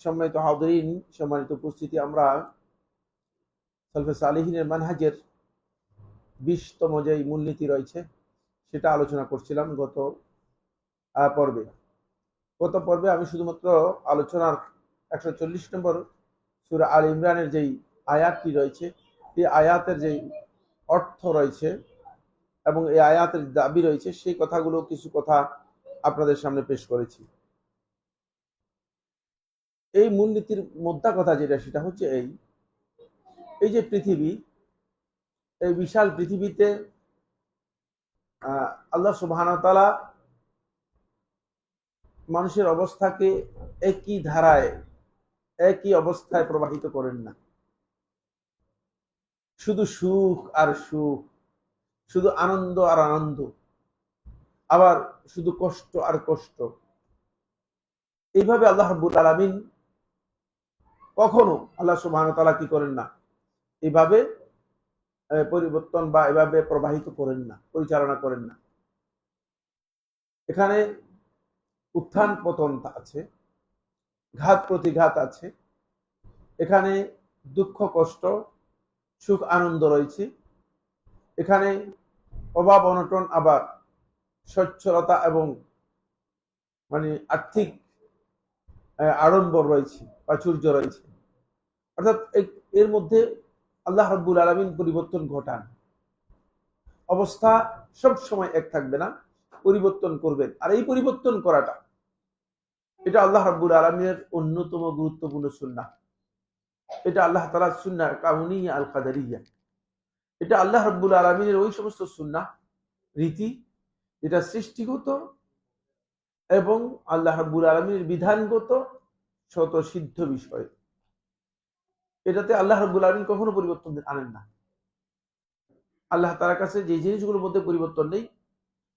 সম্মানিত হাজিরিন, সম্মানিত উপস্থিতি, আমরা সালফে সালেহিনের মানহাজের 20তম যে মূলনীতি রয়েছে সেটা আলোচনা করছিলাম গত পর্বে। আমি শুধুমাত্র আলোচনার 140 নম্বর সূরা আল ইমরানের যেই আয়াতটি রয়েছে, এই আয়াতের যেই অর্থ রয়েছে এবং এই আয়াতের দাবি রয়েছে, সেই কথাগুলো কিছু কথা আপনাদের সামনে পেশ করেছি। এই মূলনীতির মোদ্দা কথা যেটা, সেটা হচ্ছে এই যে পৃথিবী, এই বিশাল পৃথিবীতে আল্লাহ সুবহানাহু ওয়া তাআলা মানুষের অবস্থাকে একই ধারায়, একই অবস্থায় প্রবাহিত করেন না। শুধু সুখ আর সুখ, শুধু আনন্দ আর আনন্দ, আবার শুধু কষ্ট আর কষ্ট, এইভাবে আল্লাহ রাব্বুল আলামিন কখনো আল্লাহ সুবহানাহু ওয়া তাআলা কি করেন না, এইভাবে পরিবর্তন বা এভাবে প্রবাহিত করেন না, পরিচালনা করেন না। এখানে উত্থান পতন আছে, ঘাত প্রতিঘাত আছে, এখানে দুঃখ কষ্ট, সুখ আনন্দ রয়েছে, এখানে অভাব অনটন, আবার সচ্ছলতা এবং আর্থিক আড়ম্বর রয়েছে, প্রাচুর্য রয়েছে। অর্থাৎ এর মধ্যে আল্লাহ রাব্বুল আলামিন পরিবর্তন ঘটান। অবস্থা সব সময় এক থাকবে না, পরিবর্তন করবেন। আর এই পরিবর্তন করাটা, এটা আল্লাহ রাব্বুল আলামিনের অন্যতম গুরুত্বপূর্ণ সুন্নাহ। এটা আল্লাহ তাআলার সুন্নাহ কাউনিয়া আল কাদারিয়া। এটা আল্লাহ রাব্বুল আলামিনের ওই সমস্ত সুন্নাহ রীতি, এটা সৃষ্টিগত এবং আল্লাহ রাব্বুল আলামিনের বিধানগত স্বতঃসিদ্ধ বিষয়। এটাতে আল্লাহ রাব্বুল আলামিন কখনো পরিবর্তন আনেন না। আল্লাহ তাআলার কাছে যে জিনিসগুলোর মধ্যে পরিবর্তন নেই,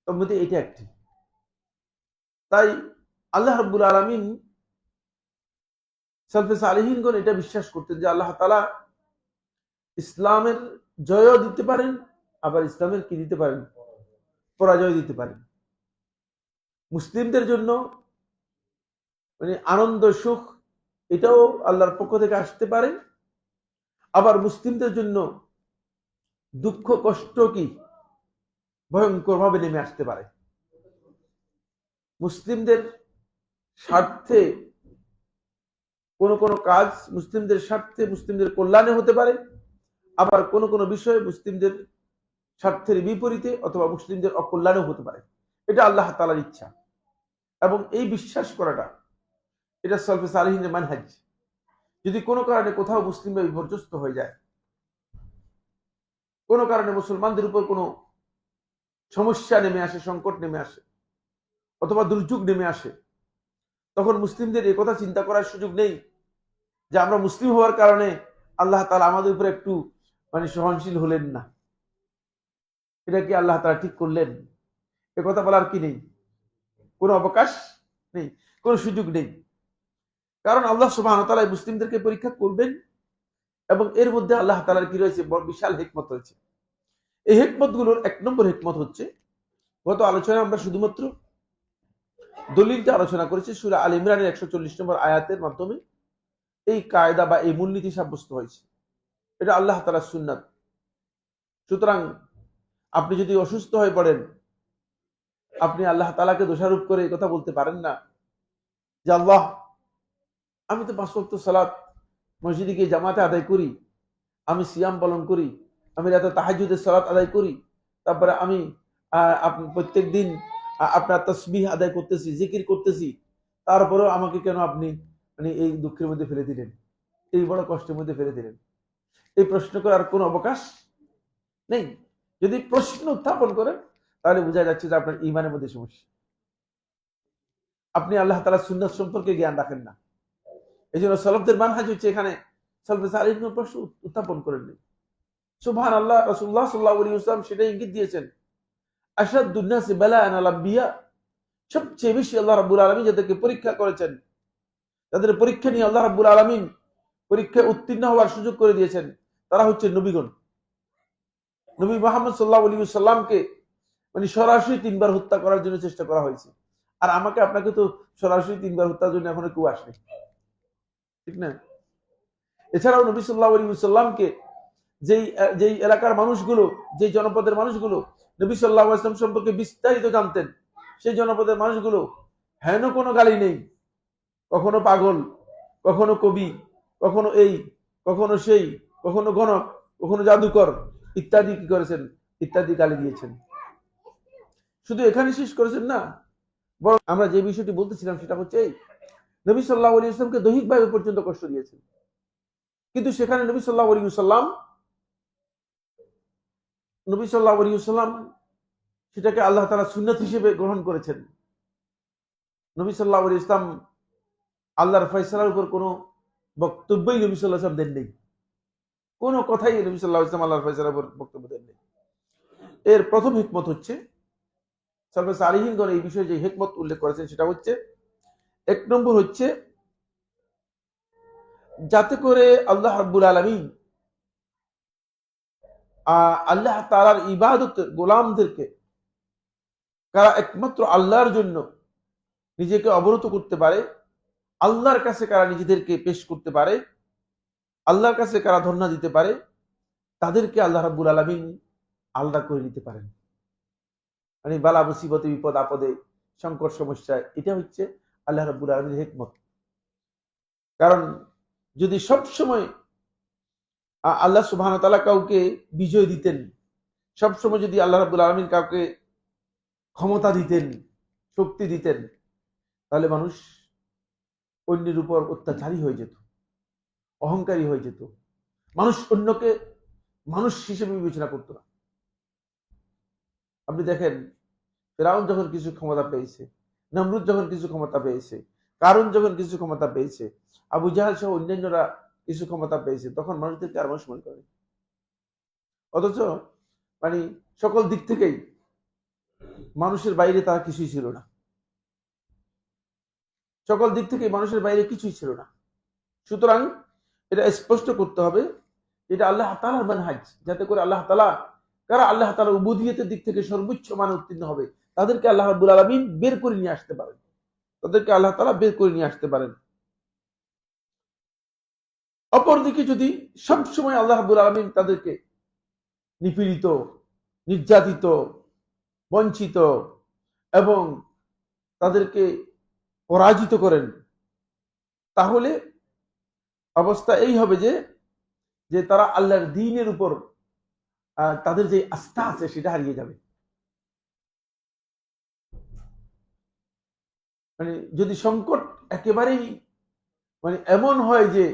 তার মধ্যে এটা একটি। তাই আল্লাহ রাব্বুল আলামিন, সালফে সালেহিনগণ এটা বিশ্বাস করতেন যে আল্লাহ তাআলা ইসলামের জয়ও দিতে পারেন, আবার ইসলামের কি দিতে পারেন, পরাজয় দিতে পারেন। মুসলিমদের জন্য আনন্দ সুখ, এটাও আল্লাহর পক্ষ থেকে আসতে পারে, আবার মুসলিমদের জন্য দুঃখ কষ্ট কি ভয়ঙ্কর ভাবে নেমে আসতে পারে। মুসলিমদের স্বার্থে কোন কোন কাজ মুসলিমদের স্বার্থে, মুসলিমদের কল্যাণে হতে পারে, আবার কোন কোন বিষয় মুসলিমদের স্বার্থের বিপরীতে অথবা মুসলিমদের অকল্যাণেও হতে পারে। এটা আল্লাহ তাআলার ইচ্ছা, এবং এই বিশ্বাস করাটা এটা সালফে সালেহিনের মানহাজ। যদি কোনো কারণে কোথাও মুসলিমরা বিপর্যস্ত হয়ে যায়, কোনো কারণে মুসলমানদের উপর কোনো সমস্যা নেমে আসে, সংকট নেমে আসে, অথবা দুর্যোগ নেমে আসে, তখন মুসলিমদের এই কথা চিন্তা করার সুযোগ নেই যে আমরা মুসলিম হওয়ার কারণে আল্লাহ তাআলা আমাদের উপর একটু সহনশীল হলেন না, এটা কি আল্লাহ তাআলা ঠিক করলেন, এ কথা বলার কি নেই, কোনো অবকাশ নেই, কোনো সুযোগ নেই। কারণ আল্লাহ সুবহানাহু ওয়া তাআলা মুসলিমদেরকে পরীক্ষা করবেন, এবং এর মধ্যে আল্লাহ তাআলার কি রয়েছে, বিশাল হিকমত রয়েছে। এই হিকমতগুলোর 1 নম্বর হিকমত হচ্ছে, গত আলোচনায় আমরা শুধুমাত্র দলিলটা আলোচনা করেছি, সূরা আল ইমরানের 140 নম্বর আয়াতের মাধ্যমে এই কায়দা বা এই মূলনীতি সাব্যস্ত হয়েছে। এটা আল্লাহ তাআলার সুন্নাত। সুতরাং আপনি যদি অসুস্থ হয়ে পড়েন, আপনি আল্লাহ তাআলাকে দোষারোপ করে এই কথা বলতে পারেন না যে আল্লাহ, আমি তো 5 ওয়াক্ত সালাত মসজিদে গিয়ে জামাতে আদায় করি, আমি সিয়াম পালন করি, আমি রাতে তাহাজ্জুদের সালাত আদায় করি, তারপরে আমি প্রত্যেক দিন আপনার তাসবিহ আদায় করতেছি, জিকির করতেছি, তারপরেও আমাকে কেন আপনি এই দুঃখের মধ্যে ফেলে দিলেন, এই বড় কষ্টের মধ্যে ফেলে দিলেন? এই প্রশ্ন করার কোনো অবকাশ নেই। যদি প্রশ্ন উত্থাপন করেন, তাহলে বোঝা যাচ্ছে যে আপনার ঈমানের মধ্যে সমস্যা, আপনি আল্লাহ তাআলার সুন্নাত সম্পর্কে জ্ঞান রাখেন না। এই জন্য সালাফদের মানহাজ হচ্ছে, এখানে সালফে সালেহিন প্রশ্ন উত্থাপন করেননি। সুবহানাল্লাহ, রাসূলুল্লাহ সাল্লাল্লাহু আলাইহি ওয়াসাল্লাম সেটা ইঙ্গিত দিয়েছেন, আশাদ্দুন নাসি বালাআন আল আম্বিয়া, সবচেয়ে বেশি আল্লাহ রাব্বুল আলামিন যাদেরকে পরীক্ষা করেছেন, তাদের পরীক্ষা নিয়ে আল্লাহ রাব্বুল আলামিন পরীক্ষায় উত্তীর্ণ হওয়ার সুযোগ করে দিয়েছেন, তারা হচ্ছে নবীগণ। নবী মুহাম্মদ সাল্লাল্লাহু আলাইহি ওয়াসাল্লামকে সরাসরি 3 বার হত্যা করার জন্য চেষ্টা করা হয়েছে, আর আমাকে আপনাকে তো সরাসরি 3 বার হত্যার জন্য এখনো কেউ আসেনি। ঠিক না? এছাড়াও নবী সাল্লাল্লাহু আলাইহি ওয়াসাল্লামকে যেই যেই এলাকার মানুষগুলো, যেই জনপদের মানুষগুলো নবী সাল্লাল্লাহু আলাইহি ওয়াসাল্লাম সম্পর্কে বিস্তারিত জানতেন, সেই জনপদের মানুষগুলো হেন কোনো গালি নেই, কখনো পাগল, কখনো কবি, কখনো এই, কখনো সেই, কখনো গণক, কখনো জাদুকর ইত্যাদি কি করেছেন, ইত্যাদি গালি দিয়েছেন। শুধু এখানে শেষ করেছেন না, বরং আমরা যে বিষয়টি বলতেছিলাম সেটা হচ্ছে এই, নবী সাল্লাল্লাহু আলাইহি ওয়াসাল্লামকে দৈহিকভাবে পর্যন্ত কষ্ট দিয়েছেন, কিন্তু সেখানে নবী সাল্লাল্লাহু আলাইহি ওয়াসাল্লাম সেটাকে আল্লাহ তাআলা সুন্নাত হিসেবে গ্রহণ করেছেন। নবী সাল্লাল্লাহু আলাইহি ওয়াসাল্লাম আল্লাহর ফয়সালার উপর কোনো বক্তব্যই নবী সাল্লাল্লাহু আলাইহি ওয়াসাল্লাম দেন নেই, কোনো কথাই নবী সাল্লাল্লাহু আলাইহি ওয়াসাল্লাম আল্লাহর ফয়সালার উপর বক্তব্য দেন নেই। এর প্রথম হিকমত হচ্ছে, সালফে সালিহিনগণ এই বিষয়ে যে হিকমত উল্লেখ করেছেন সেটা হচ্ছে, এক নম্বর হচ্ছে যাতে করে আল্লাহ রাব্বুল আলামিন আল্লাহ তাআলার ইবাদত গোলামদেরকে, কারা একমাত্র আল্লাহর জন্য নিজেকে অবনত করতে পারে, আল্লাহর কাছে কারা নিজেদেরকে পেশ করতে পারে, আল্লাহর কাছে কারা ধর্ণা দিতে পারে, তাদেরকে আল্লাহ রাব্বুল আলামিন আলাদা করে নিতে পারেন। মানে বালা মুসিবতে, বিপদ আপদে, সংকট সমস্যায়, এটা হচ্ছে আল্লাহ রাব্বুল আলামিনের হিকমত। কারণ যদি সব সময় আল্লাহ সুবহানাহু ওয়া তাআলা কাউকে বিজয় দিতেন, সব সময় যদি আল্লাহ রাব্বুল আলামিন কাউকে ক্ষমতা দিতেন, শক্তি দিতেন, তাহলে মানুষ অন্যের উপর অত্যাচারী হয়ে যেত, অহংকারী হয়ে যেত, মানুষ অন্যকে মানুষ হিসেবে বিবেচনা করতো না। আপনি দেখেন, ফিরআউন যখন কিছু ক্ষমতা পেয়েছে, নমরুদ যখন কিছু ক্ষমতা পেয়েছে, কারুন যখন কিছু ক্ষমতা পেয়েছে, আবু জাহাল সহ অন্যান্যরা কিছু ক্ষমতা পেয়েছে, তখন মানুষদেরকে আর মানুষ মনে করে। অথচ মানে সকল দিক থেকেই মানুষের বাইরে তারা কিছুই ছিল না, সকল দিক থেকে মানুষের বাইরে কিছুই ছিল না। সুতরাং এটা স্পষ্ট করতে হবে, এটা আল্লাহ তাআলার মানহাজ, যাতে করে আল্লাহ তাআলা, কারা আল্লাহ তাআলার উবুদিয়তের দিক থেকে সর্বোচ্চ মানে উত্তীর্ণ হবে, তাদেরকে আল্লাহ রাব্বুল আলামিন বের করে নিয়ে আসতে পারেন, তাদেরকে আল্লাহ তাআলা বের করে নিয়ে আসতে পারেন। অপরদিকে যদি সবসময় আল্লাহ রাব্বুল আলামিন তাদেরকে নিপীড়িত, নির্যাতিত, বঞ্চিত এবং তাদেরকে পরাজিত করেন, তাহলে অবস্থা এই হবে যে তারা আল্লাহর দ্বীনের উপর তাদের যে আস্থা আছে সেটা হারিয়ে যাবে। মানে যদি সংকট একেবারেই মানে এমন হয় যে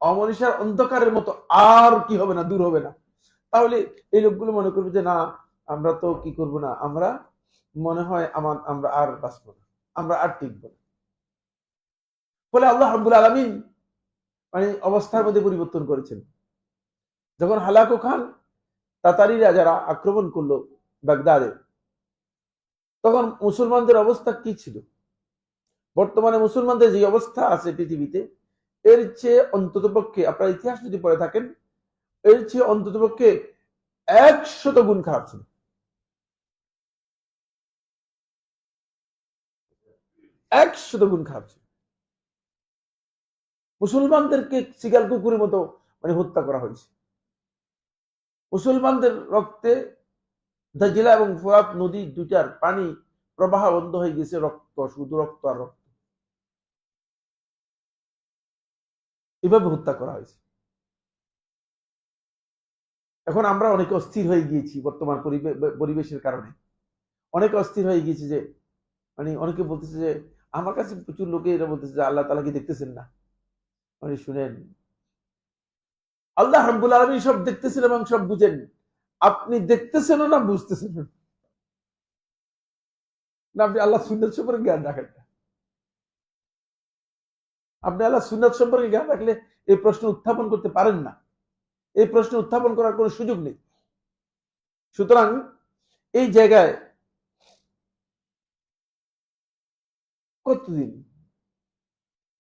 অমনিশার অন্ধকারের মতো আর কি হবে না, দূর হবে না, তাহলে এই লোকগুলো মনে করবে যে না, আমরা তো কি করব না, আমরা মনে হয় আমরা আর বাঁচবো না, আমরা আর টিকবো না। ফলে আল্লাহ রাব্বুল আলামিন মানে অবস্থার মধ্যে পরিবর্তন করেছেন। যখন হালাকু খান তাতারিরা যারা আক্রমণ করলো বাগদাদে, তখন মুসলমানদের অবস্থা কি ছিল? বর্তমানে মুসলমানদের যে অবস্থা আছে পৃথিবীতে, এর চেয়ে অন্ততপক্ষে, আপনার ইতিহাস যদি পড়ে থাকেন, এর চেয়ে অন্ততপক্ষে 100 গুণ খারাপ ছিল। 100 গুণ খারাপ ছিল। মুসলমানদেরকে শিকার কুকুরের মতো মানে হত্যা করা হয়েছে। মুসলমানদের রক্তে দাজলা এবং ফোরাত নদী দুইটার পানি প্রবাহ বন্ধ হয়ে গেছে, রক্ত, শুধু রক্ত আর রক্ত, এভাবে হত্যা করা হয়েছে। এখন আমরা অনেকে অস্থির হয়ে গিয়েছি বর্তমান পরিবেশের কারণে, অনেকে অস্থির হয়ে গিয়েছে, যে মানে অনেকে বলতেছে যে, আমার কাছে প্রচুর লোকে এরা বলতেছে যে আল্লাহ তাআলা কি দেখতেছেন না? মানে শুনেন, আল্লাহ রাব্বুল আলামিন সব দেখতেছেন এবং সব বুঝেন, আপনি দেখতেছেন না বুঝতেছেন না, আপনি আল্লাহ সুন্নাত সম্পর্কে জ্ঞান রাখেন না। আপনি আল্লাহ সুন্নাত সম্পর্কে জ্ঞান রাখলে এই প্রশ্ন উত্থাপন করতে পারেন না, এই প্রশ্ন উত্থাপন করার কোনো সুযোগ নেই। সুতরাং এই জায়গায় কতদিন,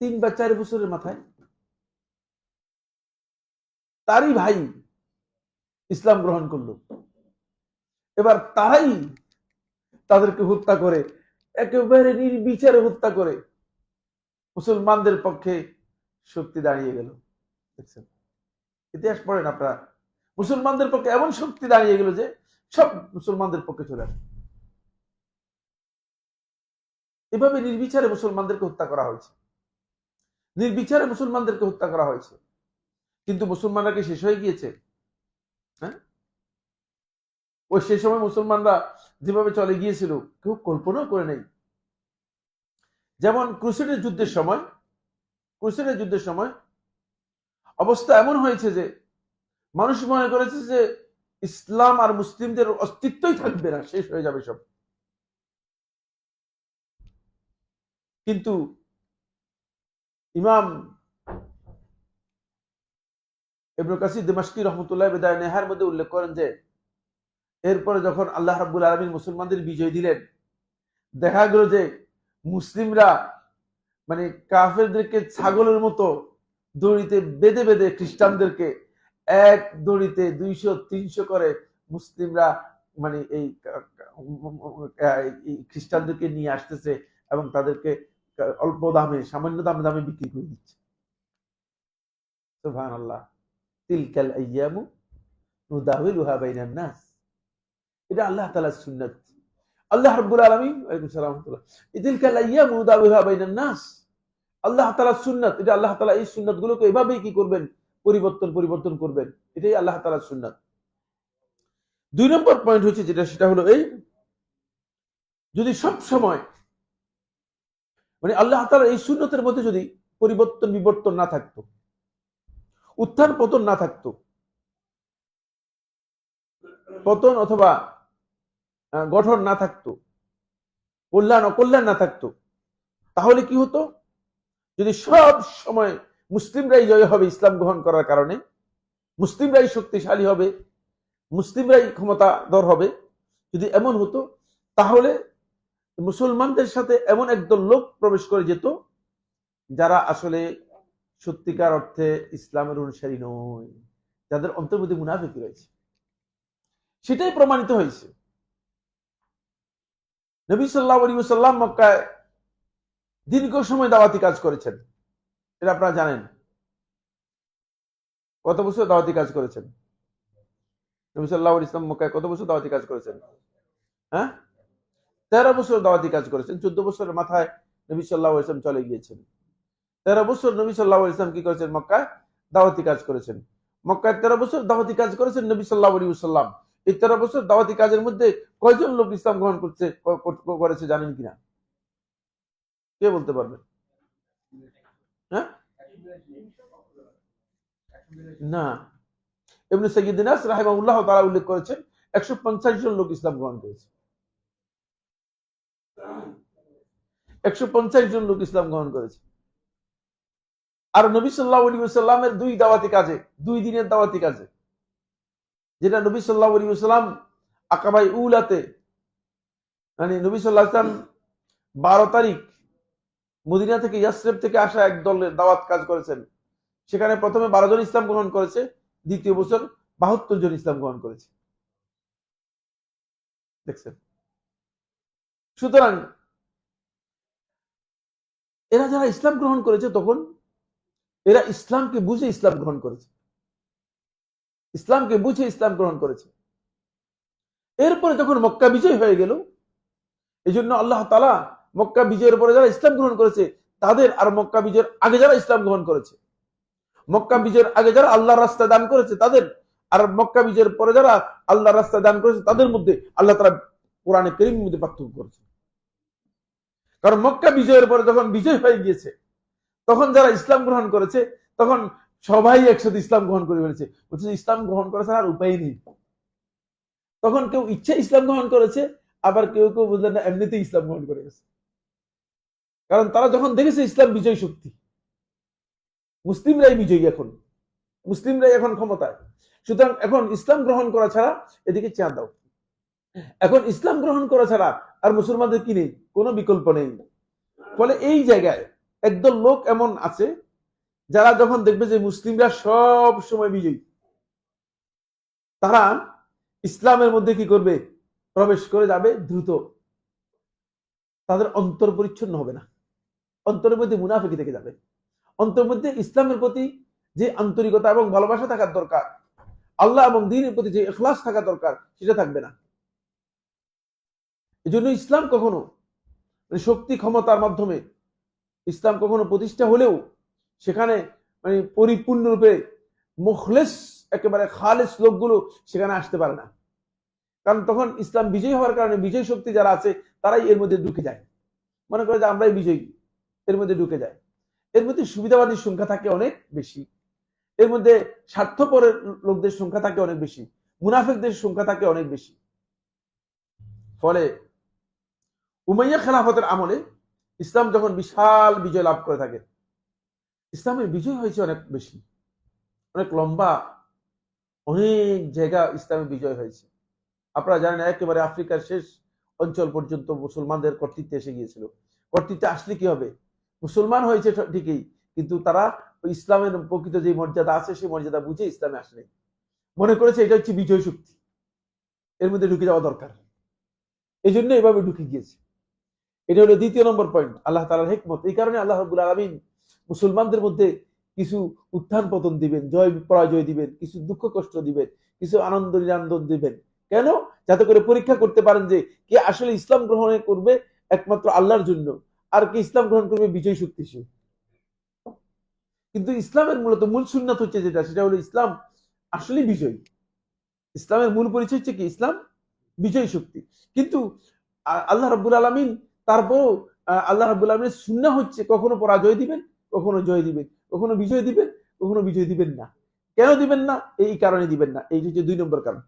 3 বা 4 বছরের মাথায় তারই ভাই ইসলাম গ্রহণ করলো, এবার তারাই তাদেরকে হত্যা করে, একেবারে নির্বিচারে হত্যা করে মুসলমানদের পক্ষে শক্তি দাঁড়িয়ে গেল। দেখছেন, ইতিহাস পড়েন আপনারা, মুসলমানদের পক্ষে এমন শক্তি দাঁড়িয়ে গেল যে সব মুসলমানদের পক্ষে চলে আসে। এভাবে নির্বিচারে মুসলমানদেরকে হত্যা করা হয়েছে, নির্বিচারে মুসলমানদেরকে হত্যা করা হয়েছে। কিন্তু মুসলমানরা কি শেষ হয়ে গিয়েছে? হ্যাঁ, ওই সে সময় মুসলমানরা যেভাবে চলে গিয়েছিল কেউ কল্পনাও করে নেই। যেমন ক্রুসেডের যুদ্ধের সময় অবস্থা এমন হয়েছে যে মানুষ মনে করেছে যে ইসলাম আর মুসলিমদের অস্তিত্বই থাকবে না, শেষ হয়ে যাবে সব। কিন্তু ইমাম ইবনে কাসির দিমাশকি রহমতুল্লাহ বিদায় নেহার মধ্যে উল্লেখ করেন যে এরপরে যখন আল্লাহ রাব্বুল আলামিন মুসলমানদের বিজয় দিলেন, দেখা গেল যে মুসলিমরা মানে কাফেরদেরকে ছাগলের মতো দড়িতে বেঁধে বেঁধে খ্রিস্টানদেরকে এক দড়িতে 200-300 করে মুসলিমরা মানে এই খ্রিস্টানদেরকে নিয়ে আসতেছে এবং তাদেরকে অল্প দামে, সামান্য দামে বিক্রি করে দিচ্ছে। সুবহানাল্লাহ। তিলকাল আইয়ামু নুদাউলুহা বাইনান নাস। এটা আল্লাহ তাআলার সুন্নাত। আল্লাহ রাব্বুল আলামিন, ওয়ালাইকুম সালাম ওয়া রাহমাতুল্লাহ, তিলকাল আইয়ামু নুদাউলুহা বাইনান নাস, আল্লাহ তাআলার সুন্নাত। এটা আল্লাহ তাআলা এই সুন্নাতগুলোকে এভাবেই কি করবেন, পরিবর্তন করবেন। এটাই আল্লাহ তাআলার সুন্নাত। 2 নম্বর পয়েন্ট হচ্ছে যেটা, সেটা হলো এই, যদি সব সময় মানে আল্লাহ তাআলার এই সুন্নতের মধ্যে যদি বিবর্তন না থাকতো, উত্থান পতন না থাকতো, পতন অথবা গঠন না থাকতো, কল্যাণ অকল্যাণ না থাকতো, তাহলে কি হতো? যদি সব সময় মুসলিমরাই জয় হবে ইসলাম গ্রহণ করার কারণে, মুসলিমরাই শক্তিশালী হবে, মুসলিমরাই ক্ষমতাধর হবে, যদি এমন হতো, তাহলে মুসলমানদের সাথে এমন একদল লোক প্রবেশ করে যেত যারা আসলে সত্যিকার অর্থে ইসলামের অনুসারী নয়, যাদের অন্তর মধ্যে মুনাফিক রয়েছে। সেটাই প্রমাণিত হয়েছে। নবী সাল্লাল্লাহু আলাইহি ওয়াসাল্লাম মক্কায় দীর্ঘ সময় দাওয়াতি কাজ করেছেন, এটা আপনারা জানেন। কত বছর দাওয়াতি কাজ করেছেন নবী সাল্লাল্লাহু আলাইহি ওয়াসাল্লাম? মক্কায় কত বছর দাওয়াতি কাজ করেছেন? হ্যাঁ, 13 বছর দাওয়াতি কাজ করেছেন। 14 বছরের মাথায় নবী সাল্লাল্লাহু আলাইহি ওয়াসাল্লাম চলে গিয়েছেন। 13 বছর নবী সাল্লাল্লাহু আলাইহি ওয়াসাল্লাম কি করেছেন? মক্কায় দাওয়াতি কাজ করেছেন। মক্কায় 13 বছর দাওয়াতি কাজ করেছেন নবী সাল্লাল্লাহু আলাইহি ওয়াসাল্লাম। এই 13 বছর দাওয়াতি কাজের মধ্যে কয়জন লোক ইসলাম গ্রহণ করেছে জানেন কিনা? কে বলতে পারবে? হ্যাঁ, না, ইবনে সাইয়্যিদিন নাস রাহিমাহুল্লাহ তাআলা উল্লেখ করেছেন 150 জন লোক ইসলাম গ্রহণ করেছে। 150 জন লোক ইসলাম গ্রহণ করেছে। আর নবী সাল্লাল্লাহু আলাইহি ওয়াসাল্লামের 2 দাওয়াতি কাজে, 2 দিনের দাওয়াতি কাজে, যেটা নবী সাল্লাল্লাহু আলাইহি ওয়াসাল্লাম আকাবায়ে উলাতে, মানে নবী সাল্লাল্লাহু আলাইহি ওয়াসাল্লাম 12 তারিখ মদিনা থেকে, ইয়াসরিব থেকে আসা এক দলের দাওয়াত কাজ করেছেন। সেখানে প্রথমে 12 জন ইসলাম গ্রহণ করেছে, দ্বিতীয় বছর 72 জন ইসলাম গ্রহণ করেছে। দেখছেন? সুতরাং এরা যারা ইসলাম গ্রহণ করেছে, তখন এরা ইসলামকে বুঝে ইসলাম গ্রহণ করেছে, ইসলামকে বুঝে ইসলাম গ্রহণ করেছে। এরপরে যখন মক্কা বিজয় হয়ে গেল, এই জন্য আল্লাহ তাআলা মক্কা বিজয়ের পরে যারা ইসলাম গ্রহণ করেছে তাদের, আর মক্কা বিজয়ের আগে যারা ইসলাম গ্রহণ করেছে, মক্কা বিজয়ের আগে যারা আল্লাহর রাস্তায় দান করেছে তাদের, আর মক্কা বিজয়ের পরে যারা আল্লাহর রাস্তায় দান করেছে তাদের মধ্যে আল্লাহ তাআলা কোরআনে কারীমের মধ্যে পার্থক্য করেছে। কারণ মক্কা বিজয়ের পরে যখন বিজয় হয়ে গিয়েছে, তখন যারা ইসলাম গ্রহণ করেছে তখন সবাই একসাথে ইসলাম গ্রহণ করে ফেলেছে। বলছে ইসলাম গ্রহণ করেছে আর উপায় নেই। তখন কেউ ইচ্ছে ইসলাম গ্রহণ করেছে, আবার কেউ কেউ বুঝলেন না, এমনিতেই ইসলাম গ্রহণ করে গেছে। কারণ তারা যখন দেখেছে ইসলাম বিজয় শক্তি, মুসলিমরাই বিজয়ী, এখন মুসলিমরাই এখন ক্ষমতায়, সুতরাং এখন ইসলাম গ্রহণ করা ছাড়া এদিকে চেয়ার দাও। এখন ইসলাম গ্রহণ করা ছাড়া আর মুসলমানদের কি নেই? কোনো বিকল্প নেই। ফলে এই জায়গায় একদল লোক এমন আছে যারা যখন দেখবে যে মুসলিমরা সব সময় বিজয়ী, তারা ইসলামের মধ্যে কি করবে? প্রবেশ করে যাবে দ্রুত। তাদের অন্তর পরিচ্ছন্ন হবে না, অন্তরের মধ্যে মুনাফিকি থেকে যাবে, অন্তরের মধ্যে ইসলামের প্রতি যে আন্তরিকতা এবং ভালোবাসা থাকার দরকার, আল্লাহ এবং দ্বীনের প্রতি যে ইখলাস থাকা দরকার, সেটা থাকবে না। এই জন্য ইসলাম কখনো শক্তি ক্ষমতার মাধ্যমে ইসলাম কখনো প্রতিষ্ঠা হলেও সেখানে পরিপূর্ণরূপে মুখলেস একেবারে খালেস লোকগুলো সেখানে আসতে পারে না। কারণ তখন ইসলাম বিজয়ী হওয়ার কারণে বিজয় শক্তি যারা আছে তারাই এর মধ্যে ঢুকে যায়, মনে করে যে আমরাই বিজয়ী, এর মধ্যে ঢুকে যায়। এর মধ্যে সুবিধাবাদীর সংখ্যা থাকে অনেক বেশি, এর মধ্যে স্বার্থপরের লোকদের সংখ্যা থাকে অনেক বেশি, মুনাফিকদের সংখ্যা থাকে অনেক বেশি। ফলে উমাইয়া খেলাফতের আমলে ইসলাম যখন বিশাল বিজয় লাভ করে থাকে, ইসলামের বিজয় হয়েছে অনেক বেশি, অনেক লম্বা, অনেক জায়গা ইসলামের বিজয় হয়েছে। আপনারা জানেন একেবারে আফ্রিকার শেষ অঞ্চল পর্যন্ত মুসলমানদের কর্তৃত্বে এসে গিয়েছিল। কর্তৃত্বে আসলে কি হবে, মুসলমান হয়েছে ঠিকই, কিন্তু তারা ইসলামের প্রকৃত যে মর্যাদা আছে সেই মর্যাদা বুঝে ইসলামে আসেনি, মনে করেছে এটা হচ্ছে বিজয় শক্তি, এর মধ্যে ঢুকে যাওয়া দরকার, এই জন্য এভাবে ঢুকে গিয়েছে। এটা হলো দ্বিতীয় নম্বর পয়েন্ট, আল্লাহ তাআলার হিকমত। এই কারণে আল্লাহ রাব্বুল আলামিন মুসলমানদের মধ্যে কিছু উত্থান পতন দিবেন, জয় পরাজয় দিবেন, কিছু দুঃখ কষ্ট দিবেন, কিছু আনন্দ নিরানন্দ দিবেন। কেন? যাতে করে পরীক্ষা করতে পারেন যে কে আসলে ইসলাম গ্রহণ করবে একমাত্র আল্লাহর জন্য, আর কে ইসলাম গ্রহণ করবে বিজয় শক্তি হিসেবে। কিন্তু ইসলামের মূলত মূল সুন্নাত হচ্ছে যেটা, সেটা হলো ইসলাম আসলে বিজয়ী। ইসলামের মূল পরিচয় হচ্ছে কি? ইসলাম বিজয় শক্তি। কিন্তু আল্লাহ রাব্বুল আলামিন তারপরও আল্লাহ রাব্বুল আলামিনের সুন্নাহ হচ্ছে কখনো পরাজয় দিবেন, কখনো জয় দিবেন, কখনো বিজয় দিবেন, কখনো বিজয় দিবেন না। কেন দিবেন না? এই কারণে দিবেন না। এই হচ্ছে 2 নম্বর কারণ।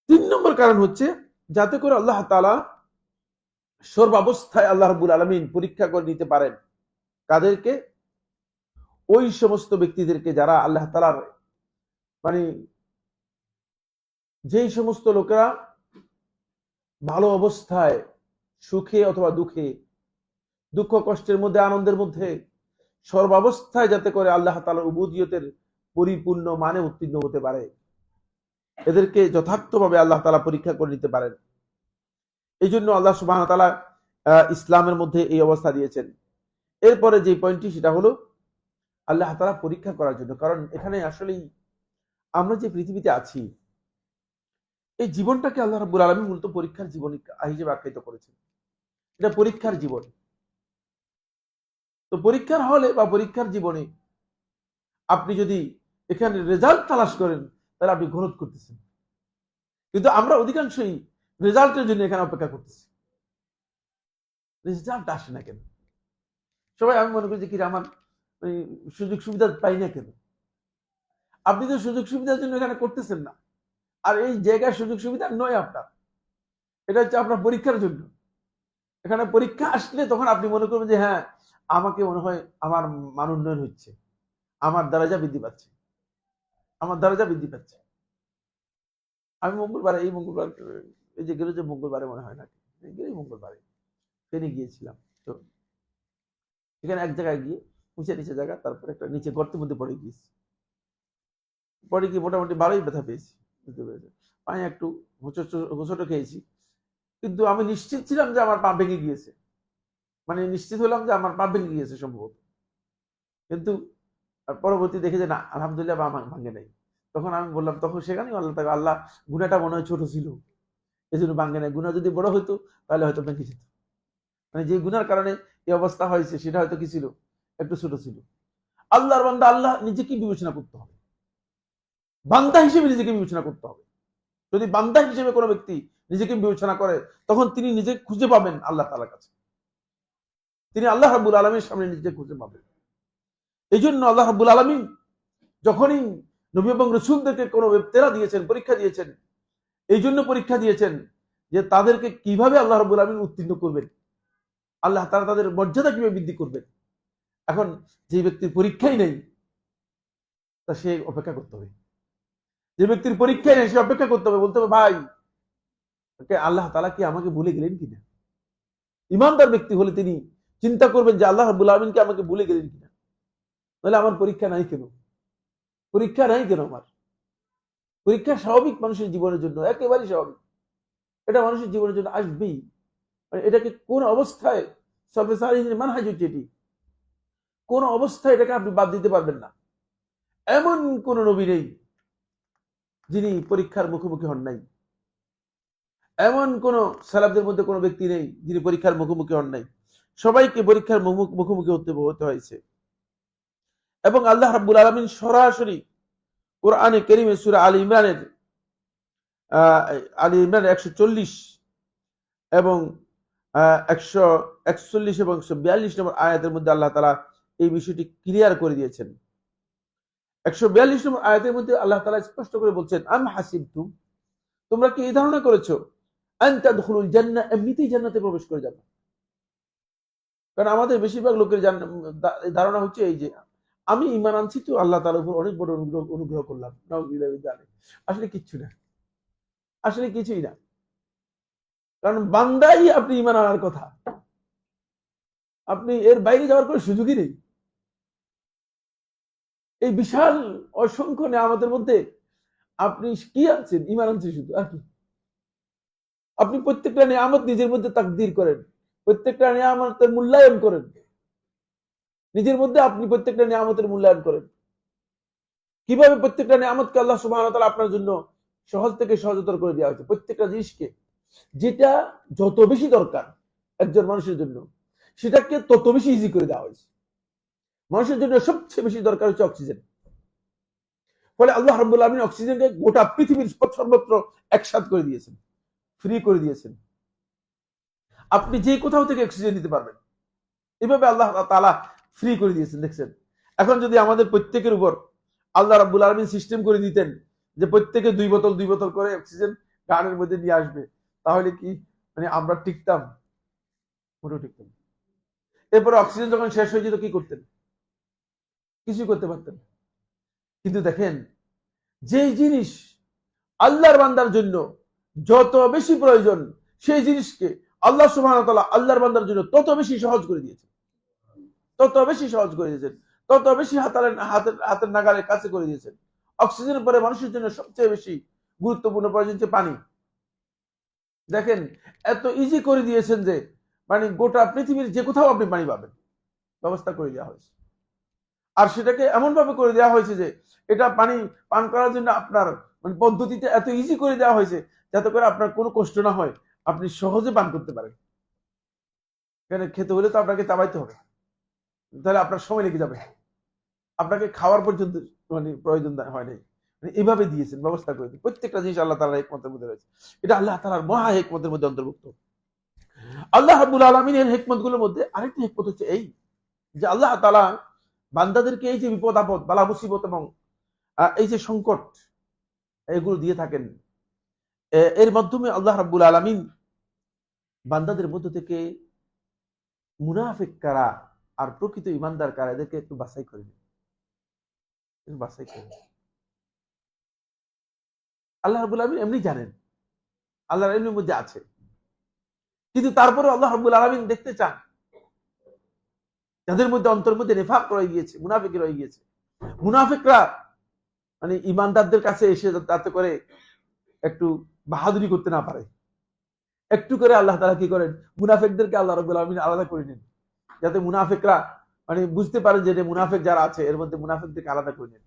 3 নম্বর কারণ হচ্ছে যাতে করে আল্লাহ তাআলা সর্বাবস্থায় আল্লাহ রাব্বুল আলামিন পরীক্ষা করে নিতে পারেন কাদেরকে? ওই সমস্ত ব্যক্তিদেরকে যারা আল্লাহ তাআলার যেই সমস্ত লোকেরা ভালো অবস্থায়, সুখে অথবা দুঃখে, দুঃখ কষ্টের মধ্যে আনন্দের মধ্যে সর্বাবস্থায় যাতে করে আল্লাহ তাআলার উবুদিয়তের পরিপূর্ণ মানে উত্তীর্ণ হতে পারে, এদেরকে যথার্থভাবে আল্লাহ তাআলা পরীক্ষা করে নিতে পারেন। এই জন্য আল্লাহ সুবহানাহু ওয়া তাআলা ইসলামের মধ্যে এই অবস্থা দিয়েছেন। এরপরে যে পয়েন্টটি সেটা হলো আল্লাহ তাআলা পরীক্ষা করার জন্য। কারণ এখানে আসলেই আমরা যে পৃথিবীতে আছি, এই জীবনটাকে আল্লাহ রাব্বুল আলামিন মূলত পরীক্ষার জীবন হিসেবে আখ্যায়িত করেছেন। এটা পরীক্ষার জীবন। তো পরীক্ষার হলে বা পরীক্ষার জীবনে আপনি যদি এখানে রেজাল্ট তালাশ করেন তাহলে আপনি গলত করতেছেন। কিন্তু আমরা অধিকাংশই রেজাল্টের জন্য এখানে অপেক্ষা করতেছি, রেজাল্ট আসে না কেন? সবাই আমি মনে করি যে কি আমার সুযোগ সুবিধা পাই না কেন? আপনি তো সুযোগ সুবিধার জন্য এখানে করতেছেন না, আর এই জায়গায় সুযোগ সুবিধা নয় আপনার, এটা হচ্ছে আপনার পরীক্ষার জন্য। এখানে পরীক্ষা আসলে তখন আপনি মনে করবেন যে হ্যাঁ, আমাকে মনে হয় আমার মান উন্নয়ন হচ্ছে, আমার দরজা বৃদ্ধি পাচ্ছে, আমার দরজা বৃদ্ধি পাচ্ছে। আমি মঙ্গলবারে এই যে গেল যে মঙ্গলবারে মনে হয় নাকি মঙ্গলবারে ট্রেনে গিয়েছিলাম, তো এখানে এক জায়গায় গিয়ে নিচে জায়গা, তারপরে একটা নিচে গর্তের মধ্যে পড়ে গিয়েছি। পরে গিয়ে মোটামুটি ভালোই ব্যথা পেয়েছি, বুঝতে পেরেছি। পায়ে একটু হোঁচট খেয়েছি, কিন্তু আমি নিশ্চিত ছিলাম যে আমার পা ভেঙে গিয়েছে, নিশ্চিত হলাম যে আমার পা ভেঙে গিয়েছে সম্ভবত। কিন্তু পরবর্তী দেখে যে না, আলহামদুলিল্লাহ পা ভাঙে নাই। তখন আমি বললাম, তখন সেখানেই আল্লাহ গুনাটা মনে হয় ছোট ছিল, এই জন্য ভাঙে নাই। গুণা যদি বড় হইতো তাহলে হয়তো ভেঙে যেত। যে গুনার কারণে এই অবস্থা হয়েছে সেটা হয়তো কি ছিল, একটু ছোট ছিল। আল্লাহর বান্দা আল্লাহ নিজেকে বিবেচনা করতে হবে, বান্দা হিসেবে নিজেকে বিবেচনা করতে হবে। যদি বান্দা হিসেবে কোনো ব্যক্তি নিজেকে বিবেচনা করে, তখন তিনি নিজে খুঁজে পাবেন আল্লাহ তাআলার কাছে, তিনি আল্লাহ রাব্বুল আলামিনের সামনে নিজেকে খুঁজে পাবেন। এই জন্য আল্লাহ রাব্বুল আলামিন যখনই নবী এবং রাসূলদেরকে কোনো ইবতিলা দিয়েছেন, পরীক্ষা দিয়েছেন, এই জন্য পরীক্ষা দিয়েছেন যে তাদেরকে কিভাবে আল্লাহ রাব্বুল আলামিন উত্তীর্ণ করবেন, আল্লাহ তাআলা তাদের মর্যাদা কিভাবে বৃদ্ধি করবেন। এখন যে ব্যক্তির পরীক্ষাই নেই, তা সে অপেক্ষা করতে হবে। যে ব্যক্তির পরীক্ষাই নেই সে অপেক্ষা করতে হবে, বলতে হবে ভাই আল্লাহ তাআলা কি আমাকে ভুলে গেলেন কিনা। ইমানদার ব্যক্তি হলে তিনি চিন্তা করবেন যে আল্লাহ রাব্বুল আলামিন কি আমাকে ভুলে গেলেন কিনা, তাহলে আমার পরীক্ষা নাই কেন, পরীক্ষা নাই কেন আমার। পরীক্ষা স্বাভাবিক মানুষের জীবনের জন্য, একেবারেই স্বাভাবিক। এটা মানুষের জীবনের জন্য আসবেই। এটাকে কোন অবস্থায় সর্বসাধারণ মানহাজ হচ্ছে এটি, কোন অবস্থায় এটাকে আপনি বাদ দিতে পারবেন না। এমন কোন নবী নেই যিনি পরীক্ষার মুখোমুখি হন নাই। এমন কোন সালাফদের মধ্যে কোনো ব্যক্তি নেই যিনি পরীক্ষার মুখোমুখি হন নাই। সবাইকে পরীক্ষার মুখোমুখি হতে হয়েছে। এবং আল্লাহ রাব্বুল আলামিন সরাসরি কোরআনে কারীমে সূরা আলী ইমরানের 140 এবং 141 এবং 142 নম্বর আয়াতের মধ্যে আল্লাহ তাআলা এই বিষয়টি ক্লিয়ার করে দিয়েছেন। 142 নম্বর আয়াতের মধ্যে আল্লাহ তাআলা স্পষ্ট করে বলছেন, আম হাসিবতুম, তোমরা কি এই ধারণা করেছো, আন তাদখুলুল জান্নাহ, এমনিতেই জান্নাতে প্রবেশ করে যাবে। কারণ আমাদের বেশিরভাগ লোকের ধারণা হচ্ছে এই যে আমি ঈমান আনছি তো আল্লাহ তাআলার উপর অনেক বড় অনুগ্রহ করলাম। আসলে কিচ্ছু না, আসলে কিছুই না। কারণ বান্দাই আপনি ঈমান আনার কথা, আপনি এর বাইরে যাওয়ার কোনো সুযোগই নেই। এই বিশাল অসংখ্য নিয়ামতের মধ্যে আপনি কি আনছেন? ঈমান আনছেন শুধু, আর কি? আপনি প্রত্যেকটা নিয়ামত নিজের মধ্যে তাকদীর করেন, প্রত্যেকটা নিয়ামতের মূল্যায়ন করেন, নিজের মধ্যে আপনি প্রত্যেকটা নিয়ামতের মূল্যায়ন করেন। কিভাবে প্রত্যেকটা নিয়ামতকে আল্লাহ সুবহানাহু ওয়া তাআলা আপনার জন্য সহজ থেকে সহজতর করে দেওয়া হয়েছে। প্রত্যেকটা জিনিসকে, যেটা যত বেশি দরকার একজন মানুষের জন্য, সেটাকে তত বেশি ইজি করে দেওয়া হয়েছে। মানুষের জন্য সবচেয়ে বেশি দরকার হচ্ছে অক্সিজেন। ফলে আল্লাহ রাব্বুল আলামিন অক্সিজেনকে গোটা পৃথিবীর সর্বত্র একসাথ করে দিয়েছেন, ফ্রি করে দিয়েছেন। আপনি যে কোথাও থেকে অক্সিজেন নিতে পারবেন, এভাবে আল্লাহ তাআলা ফ্রি করে দিয়েছেন। দেখছেন, এখন যদি আমাদের প্রত্যেকের উপর আল্লাহ রাব্বুল আলামিন সিস্টেম করে দিতেন যে প্রত্যেকে 2 বোতল করে অক্সিজেন গানের মধ্যে নিয়ে আসবে, তাহলে কি মানে আমরা টিকতাম? মোটেও টিকতাম। এরপরে অক্সিজেন যখন শেষ হয়ে যেত, কি করতেন? কিছু করতে পারতেন। কিন্তু দেখেন, যেই জিনিস আল্লাহর বান্দার জন্য যত বেশি প্রয়োজন, সেই জিনিসকে আল্লাহ সুবহানাহু ওয়া তাআলা আল্লাহর বান্দার জন্য তত বেশি সহজ করে দিয়েছেন, তত বেশি সহজ করে দিয়েছেন, তত বেশি হাতের নাগালের কাছে করে দিয়েছেন। অক্সিজেনের পরে মানুষের জন্য সবচেয়ে বেশি গুরুত্বপূর্ণ প্রয়োজন হচ্ছে পানি। দেখেন, এত ইজি করে দিয়েছেন যে মানে গোটা পৃথিবীর যে কোথাও আপনি পানি পাবেন, ব্যবস্থা করে দেওয়া হয়েছে। আর সেটাকে এমন ভাবে করে দেওয়া হয়েছে যে এটা পানি পান করার জন্য আপনার মানে পদ্ধতিতে এত ইজি করে দেওয়া হয়েছে যাতে করে আপনার কোনো কষ্ট না হয়, আপনি সহজে পান করতে পারেন। কেন, খেতে হলে তো আপনাকে চাবাইতে হবে, তাহলে আপনার সময় লেগে যাবে, আপনাকে খাওয়ার পর্যন্ত মানে প্রয়োজন হয় নাই। মানে এইভাবে দিয়েছেন, ব্যবস্থা করে দিয়েছেন। প্রত্যেকটা জিনিস আল্লাহ তাআলার হিকমতের মধ্যে রয়েছে। এটা আল্লাহ তাআলার মহা হিকমতের মধ্যে অন্তর্ভুক্ত। আল্লাহ রাব্বুল আলামিনের হিকমতগুলোর মধ্যে আরেকটি হিকমত হচ্ছে এই যে আল্লাহ তাআলা বান্দাদেরকে এই যে বিপদ আপদ, বালা মুসিবত এবং এই যে সংকট এগুলো দিয়ে থাকেন, এর মাধ্যমে আল্লাহ রাব্বুল আলামিন বান্দাদের মধ্য থেকে মুনাফিক কারা আর প্রকৃত ঈমানদার কারা, এদেরকে একটু বাছাই করে নেন, বাছাই করে নেন। আল্লাহ রাব্বুল আলামিন এমনি জানেন, আল্লাহর ইলমের মধ্যে আছে, কিন্তু তারপরে আল্লাহ রাব্বুল আলামিন দেখতে চান যাদের মধ্যে অন্তর মধ্যে নিফাক রয়ে গিয়েছে, মুনাফিক রয়ে গিয়েছে। মুনাফিকরা মানে ঈমানদারদের কাছে এসে যাতে করে একটু বাহাদুরি করতে না পারে, একটু করে আল্লাহ তাআলা কি করেন, মুনাফিকদেরকে আল্লাহ রাব্বুল আলামিন আলাদা করে নেন, যাতে মুনাফিকরা মানে বুঝতে পারেন যে মুনাফিক যারা আছে এর মধ্যে মুনাফিকদেরকে আলাদা করে নেন।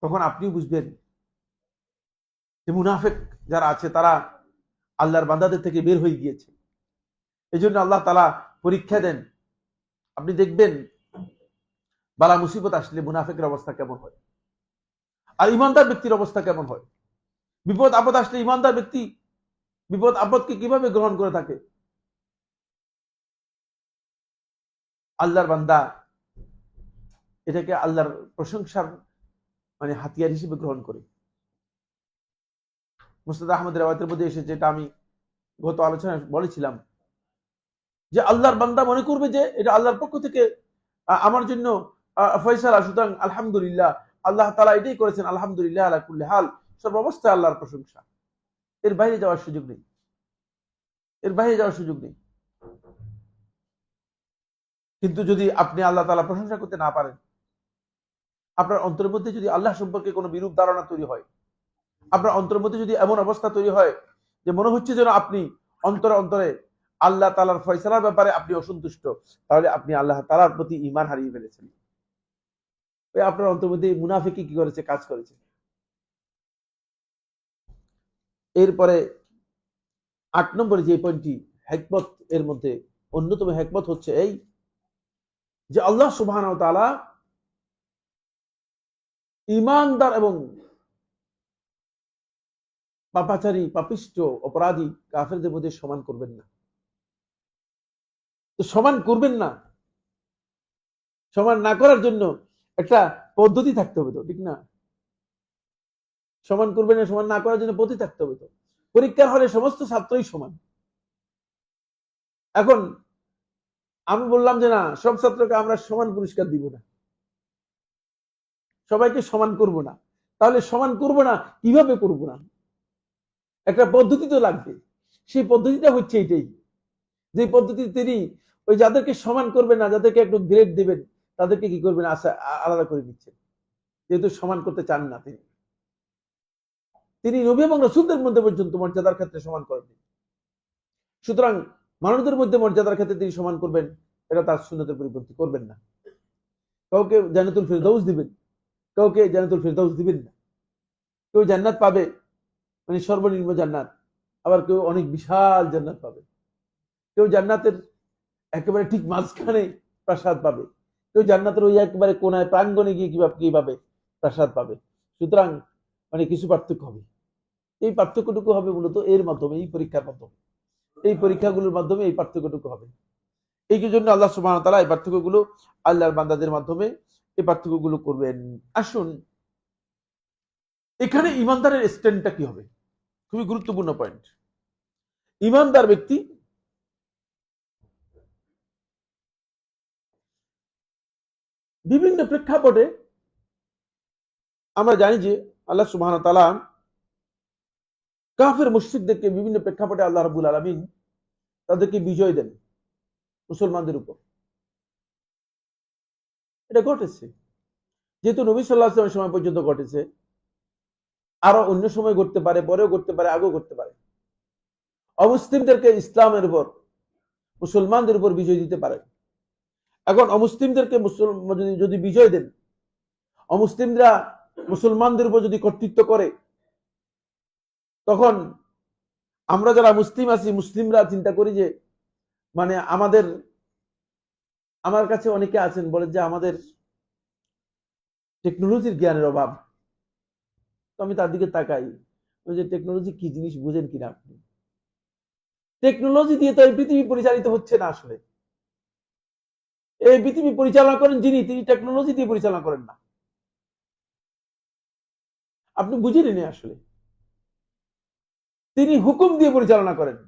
তখন আপনিও বুঝবেন যে মুনাফিক যারা আছে তারা আল্লাহর বান্দাদের থেকে বের হয়ে গিয়েছে। এই জন্য আল্লাহ তাআলা পরীক্ষা দেন। আপনি দেখবেন বালা মুসিবত আসলে মুনাফিকের অবস্থা কেমন হয় আর ঈমানদার ব্যক্তির অবস্থা কেমন হয়। বিপদ আপদ আসলে ঈমানদার ব্যক্তি বিপদ আপদকে কিভাবে গ্রহণ করে থাকে। আল্লাহর বান্দা এটাকে আল্লাহর প্রশংসার মানে হাতিয়ার হিসেবে গ্রহণ করে। মুসনাদ আহমদের রাওয়ায়াতের মধ্যে এসেছে, যেটা আমি গত আলোচনায় বলেছিলাম, যে আল্লাহর বান্দা মনে করবে যে এটা আল্লাহর পক্ষ থেকে আমার জন্য ফয়সালা, সুতরাং আলহামদুলিল্লাহ, আল্লাহ তাআলা এটাই করেছেন, আলহামদুলিল্লাহ আলা কুল্লি হাল, সব অবস্থায় আল্লাহর প্রশংসা। এর বাইরে যাওয়ার সুযোগ নেই, এর বাইরে যাওয়ার সুযোগ নেই। কিন্তু যদি আপনি আল্লাহ তাআলা প্রশংসা করতে না পারেন, আপনার অন্তরের মধ্যে যদি আল্লাহ সম্পর্কে কোনো বিরূপ ধারণা তৈরি হয়, আপনার অন্তরের মধ্যে যদি এমন অবস্থা তৈরি হয় যে মনে হচ্ছে যেন আপনি অন্তরে অন্তরে আল্লাহ তাআলার ফয়সালার ব্যাপারে আপনি অসন্তুষ্ট, তাহলে আপনি আল্লাহ তাআলার প্রতি ঈমান হারিয়ে ফেলেছেন। ওই আপনার অন্তর মধ্যে মুনাফিকি কি করেছে, কাজ করেছে। এরপরে 8 নম্বরে যে পয়েন্টটি হিকমত, এর মধ্যে অন্যতম হিকমত হচ্ছে এই যে আল্লাহ সুবহানাহু ওয়া তাআলা ঈমানদার এবং পাপাচারী, পাপিষ্ঠ, অপরাধী কাফেরদের মধ্যে সমান করবেন না। তো সমান করবেন না, সমান না করার জন্য একটা পদ্ধতি থাকতে হবে তো, ঠিক না? সমান করবেন না, সমান না করার জন্য পদ্ধতি থাকতে হবে তো। পরীক্ষার হলে সমস্ত ছাত্রই সমান। এখন আমি বললাম যে না, সব ছাত্রকে আমরা সমান পুরস্কার দিব না, সবাইকে সমান করব না। তাহলে সমান করব না কিভাবে করব না? একটা পদ্ধতি তো লাগবে। সেই পদ্ধতিটা হচ্ছে এটাই, যে পদ্ধতি তিনি ওই যাদেরকে সমান করবেন না, যাদেরকে একটু গ্রেড দিবেন, তাদেরকে কি করবেন, আলাদা করে দিচ্ছেন, যেহেতু সমান করতে চান না। তিনি নবী এবং রাসূলদের মধ্যে পর্যন্ত মর্যাদার ক্ষেত্রে সমান করেননি। সুতরাং মানুষদের মধ্যে মর্যাদার ক্ষেত্রে তিনি সমান করবেন, এটা তার সুন্নতের পরিপন্থী করবেন না। কাউকে জান্নাতুল ফিরদাউস দিবেন, কাউকে জান্নাতুল ফিরদাউস দিবেন না। কেউ জান্নাত পাবে, মানে সর্বনিম্ন জান্নাত, আবার কেউ অনেক বিশাল জান্নাত পাবে। কেউ জান্নাতের একেবারে ঠিক মাঝখানে প্রাসাদ পাবে, কেউ জান্নাতের ওই একেবারে কোনায় প্রাঙ্গণে গিয়ে কিভাবে প্রাসাদ পাবে। সুতরাং মানে কিছু পার্থক্য হবে। এই পার্থক্যটুকু হবে মূলত এর মাধ্যমে, এই পরীক্ষার মাধ্যমে, এই পরীক্ষাগুলোর মাধ্যমে এই পার্থক্যটুকু হবে। এই জন্য আল্লাহ সুবহানাহু ওয়া তাআলা এই পার্থক্যগুলো আল্লাহর বান্দাদের মাধ্যমে এই পার্থক্যগুলো করবেন। আসুন, এখানে ইমানদারের স্ট্যান্ডটা কি হবে, খুবই গুরুত্বপূর্ণ পয়েন্ট। ইমানদার ব্যক্তি বিভিন্ন প্রেক্ষাপটে, আমরা জানি যে আল্লাহ সুবহানাহু ওয়া তাআলা কাফের মুশরিকদেরকে বিভিন্ন প্রেক্ষাপটে আল্লাহ রাব্বুল আলামিন তাদেরকে বিজয় দেন মুসলমানদের উপর। এটা ঘটেছে, যেহেতু নবী সাল্লাল্লাহু আলাইহি ওয়াসাল্লামের সময় পর্যন্ত ঘটেছে, আরো অন্য সময় ঘটতে পারে, পরেও ঘটতে পারে, আগেও ঘটতে পারে। অমুসলিমদেরকে ইসলামের উপর, মুসলমানদের উপর বিজয় দিতে পারে। এখন অমুসলিমদেরকে যদি বিজয় দেন, অমুসলিমরা মুসলমানদের উপর যদি কর্তৃত্ব করে, তখন আমরা যারা মুসলিম আছি, মুসলিমরা চিন্তা করি যে মানে আমার কাছে অনেকে আছেন বলেন যে আমাদের টেকনোলজির জ্ঞানের অভাব। তো আমি তার দিকে তাকাই, ওই যে টেকনোলজি কি জিনিস বুঝেন কিনা আপনি? টেকনোলজি দিয়ে তো এই পৃথিবী পরিচালিত হচ্ছে না। আসলে এই পৃথিবী পরিচালনা করেন যিনি, তিনি টেকনোলজি দিয়ে পরিচালনা করেন না। আপনি বুঝে নিন, আসলে তিনি হুকুম দিয়ে পরিচালনা করেন।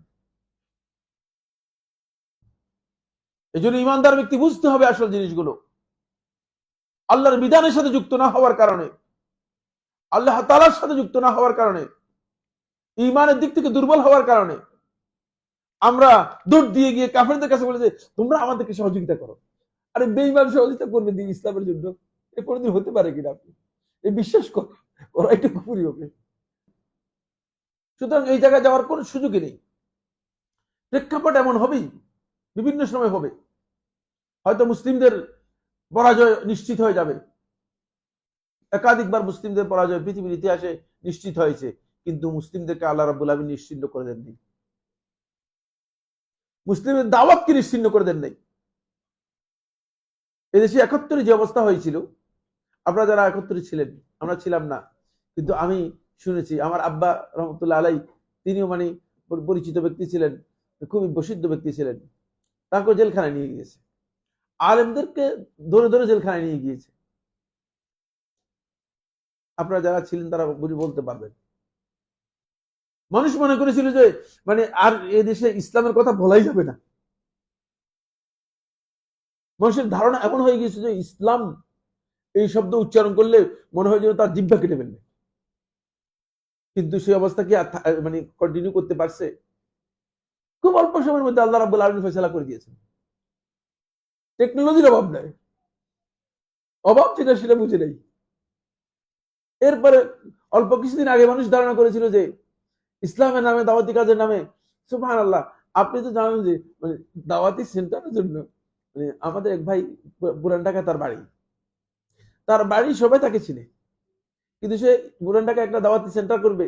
এই জন্য ইমানদার ব্যক্তি বুঝতে হবে আসল জিনিসগুলো। আল্লাহর বিধানের সাথে যুক্ত না হওয়ার কারণে, আল্লাহ তাআলার সাথে যুক্ত না হওয়ার কারণে, ইমানের দিক থেকে দুর্বল হওয়ার কারণে আমরা দৌড় দিয়ে গিয়ে কাফেরদের কাছে বলে যে তোমরা আমাদেরকে সহযোগিতা করো। আরে বেঈমান সহযোগিতা করবে দিন ইসলামের জন্য? এ কোনোদিন হতে পারে কিনা? আপনি এই বিশ্বাস করা একটু কুফরি হবে। সুতরাং এই জায়গায় যাওয়ার কোনো সুযোগই নেই। প্রেক্ষাপট এমন হবেই, বিভিন্ন সময় হবে। হয়তো মুসলিমদের পরাজয় নিশ্চিত হয়ে যাবে। একাধিকবার মুসলিমদের পরাজয় পৃথিবীর ইতিহাসে নিশ্চিত হয়েছে, কিন্তু মুসলিমদেরকে আল্লাহ রাব্বুল আলামিন নিশ্চিন্ন করে দেননি। মুসলিমের দাওয়াতকে নিশ্চিন্ন করে দেন নাই। এদেশে ৭১ যে অবস্থা হয়েছিল, আপনারা যারা ৭১ ছিলেন, আমরা ছিলাম না, কিন্তু আমি শুনেছি আমার আব্বা রহমতুল্লাহ আলাই, তিনিও মানে পরিচিত ব্যক্তি ছিলেন, খুবই প্রসিদ্ধ ব্যক্তি ছিলেন। তাকে জেলখানায় নিয়ে গিয়েছে, আলেমদেরকে ধরে ধরে জেলখানায় নিয়ে গিয়েছে। আপনারা যারা ছিলেন তারা বলতে পারবেন। মানুষ মনে করেছিল যে মানে আর এ দেশে ইসলামের কথা বলাই যাবে না। মানুষের ধারণা এমন হয়ে গিয়েছে যে ইসলাম এই শব্দ উচ্চারণ করলে মনে হয় যেন তার জিহ্বা কেটে ফেলবে। কিন্তু সেই অবস্থা কি মানে কন্টিনিউ করতে পারছে? খুব অল্প সময়ের মধ্যে আল্লাহ রাব্বুল আলামিন ফয়সালা করে দিয়েছেন। টেকনোলজির অভাব নাই, অভাব যেটা সেটা বুঝে নাই। এরপরে অল্প কিছুদিন আগে মানুষ ধারণা করেছিল যে ইসলামের নামে, দাওয়াতি কাজের নামে সুবহানাল্লাহ আপনি তো জানেন যে মানে দাওয়াতি সেন্টারের জন্য মানে আমাদের এক ভাই পুরান ঢাকা তার বাড়ি সবাই তাকে চিনে, কিন্তু সে পুরান ঢাকা একটা দাওয়াতি সেন্টার করবে,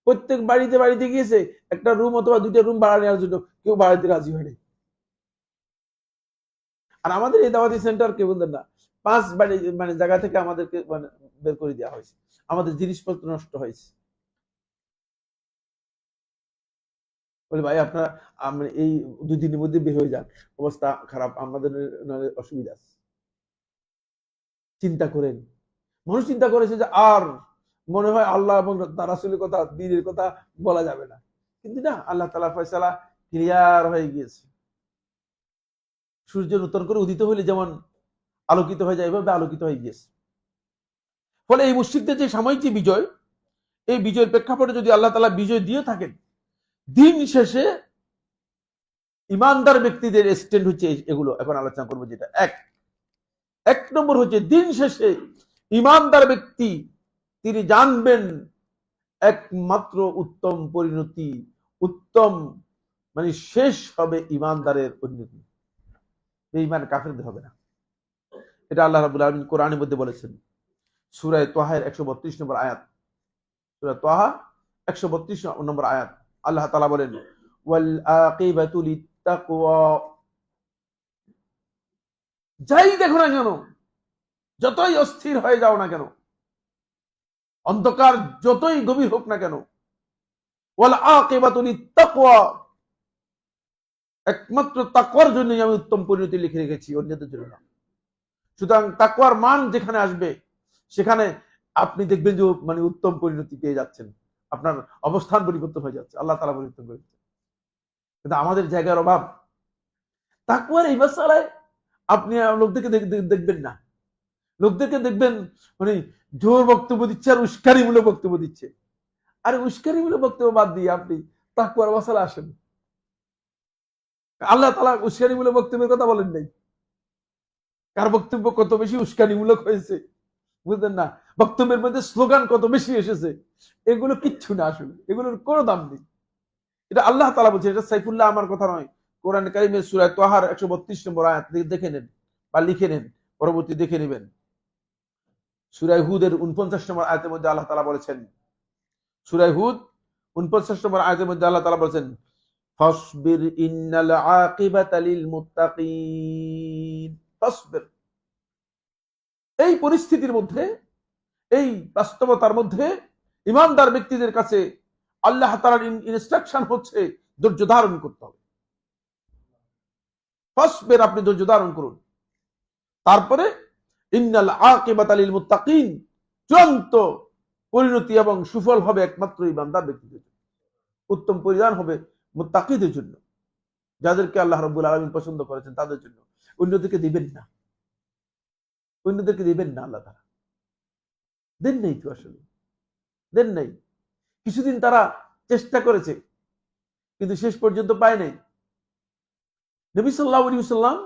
প্রত্যেক বাড়িতে বাড়িতে গিয়েছে একটা রুম অথবা দুইটা রুম ভাড়া নেওয়ার জন্য, কেউ বাড়িতে রাজি হয়নি। আর আমাদের এই দাওয়াতি সেন্টার কেউ বলতেন না, 5 বাড়ি মানে জায়গা থেকে আমাদেরকে মানে বের করে দেওয়া হয়েছে, আমাদের জিনিসপত্র নষ্ট হয়েছে। বলে ভাই আপনারা এই 2 দিনের মধ্যে বের হয়ে যান, অবস্থা খারাপ, আমাদের অসুবিধা আছে। চিন্তা করেন, মানুষ চিন্তা করেছে যে আর মনে হয় আল্লাহ এবং তার রাসূলের কথা, দ্বীনের কথা বলা যাবে না, কিন্তু না, আল্লাহ তাআলার ফয়সালা ক্লিয়ার হয়ে গিয়েছে। সূর্য নতুন করে উদিত হলে যেমন আলোকিত হয়ে যায়, এভাবে আলোকিত হয়ে গিয়েছে। ফলে এই মুশরিকদের যে সাময়িক যে বিজয়, এই বিজয়ের প্রেক্ষাপটে যদি আল্লাহ তাআলা বিজয় দিয়ে থাকেন, দিন শেষে ইমানদার ব্যক্তিদের স্ট্যান্ড হচ্ছে এগুলো এখন আলোচনা করবো। যেটা এক নম্বর হচ্ছে, দিন শেষে ইমানদার ব্যক্তি তিনি জানবেন একমাত্র উত্তম পরিণতি, উত্তম মানে শেষ হবে ইমানদারের উন্নতি, বেঈমান কাফেরদের হবে না। এটা আল্লাহ রাব্বুল আলামিন কোরআনের মধ্যে বলেছেন, সূরা তাহা 132 নম্বর আয়াত। সূরা তাহা 132 নম্বর আয়াত, আল্লাহ তাআলা বলেন, ওয়াল আকিবাতু লিত্তাকওয়া। যাই দেখো না কেন, যতই অস্থির হয়ে যাও না কেন, অন্ধকার যতই গভীর হোক না কেন, ওয়াল আকিবাতু লিত্তাকওয়া, একমাত্র তাকওয়ার জন্যই আমি উত্তম পরিণতি লিখে রেখেছি, অন্যদের জন্য না। সুতরাং তাকওয়ার মান যেখানে আসবে, সেখানে আপনি দেখবেন যে মানে উত্তম পরিণতি পেয়ে যাচ্ছেন, আপনার অবস্থান পরিবর্তন হয়ে যাচ্ছে, আল্লাহ তাআলা পরিবর্তন করে দিচ্ছেন। কিন্তু আমাদের জায়গার অভাব। তাকওয়ার এই মাসালায় আপনি লোকদেরকে দেখবেন না, লোকদেরকে দেখবেন মানে জোর বক্তব্য দিচ্ছে আর উস্কানিমূলক বক্তব্য দিচ্ছে। আরে উস্কানিমূলক বক্তব্য বাদ দিয়ে আপনি তাকওয়ার মাসালা আসেন। আল্লাহ তাআলা উস্কানিমূলক বক্তব্যের কথা বলেন নাই, কার বক্তব্য কত বেশি উস্কানিমূলক হয়েছে বুঝলেন না, বক্তব্যের মধ্যে স্লোগান কত বেশি এসেছে, এগুলো কিচ্ছু না, আসলে এগুলোর কোনো দাম নেই। এটা আল্লাহ তাআলা বলছে, এটা সাইফুল্লাহ আমার কথা নয়, কোরআন কারীমের সূরা তাহার 132 নম্বর আয়াত দেখে নেন বা লিখে নেন, পরবর্তী দেখে নেবেন। সূরা হুদের 49 নম্বর আয়াতের মধ্যে আল্লাহ তাআলা বলেছেন, সূরা হুদ 49 নম্বর আয়াতের মধ্যে আল্লাহ তাআলা বলেছেন, ফাসবির ইন্নাল আকিবাতা লিল মুত্তাকিন। ফাসবির, এই পরিস্থিতির মধ্যে, এই বাস্তবতার মধ্যে ইমানদার ব্যক্তিদের কাছে আল্লাহ তাআলার ইনস্ট্রাকশন হচ্ছে ধৈর্য ধারণ করতে হবে। ফাসবির, আপনি ধৈর্য ধারণ করুন। তারপরে ইন্নাল আকিবাতা লিল মুত্তাকিন, চূড়ান্ত পরিণতি এবং সুফল হবে একমাত্র ইমানদার ব্যক্তিদের জন্য, উত্তম পরিণাম হবে মুত্তাকিদের জন্য, যাদেরকে আল্লাহ রাব্বুল আলামিন পছন্দ করেছেন তাদের জন্য। অন্যদেরকে দিবেন না, অন্যদেরকে দিবেন না, আল্লাহ তাআলা দেন নাই তো, আসলে দেন নাই। কিছুদিন তারা চেষ্টা করেছে, কিন্তু শেষ পর্যন্ত পায় নাই। নবী সাল্লাল্লাহু আলাইহি ওয়াসাল্লাম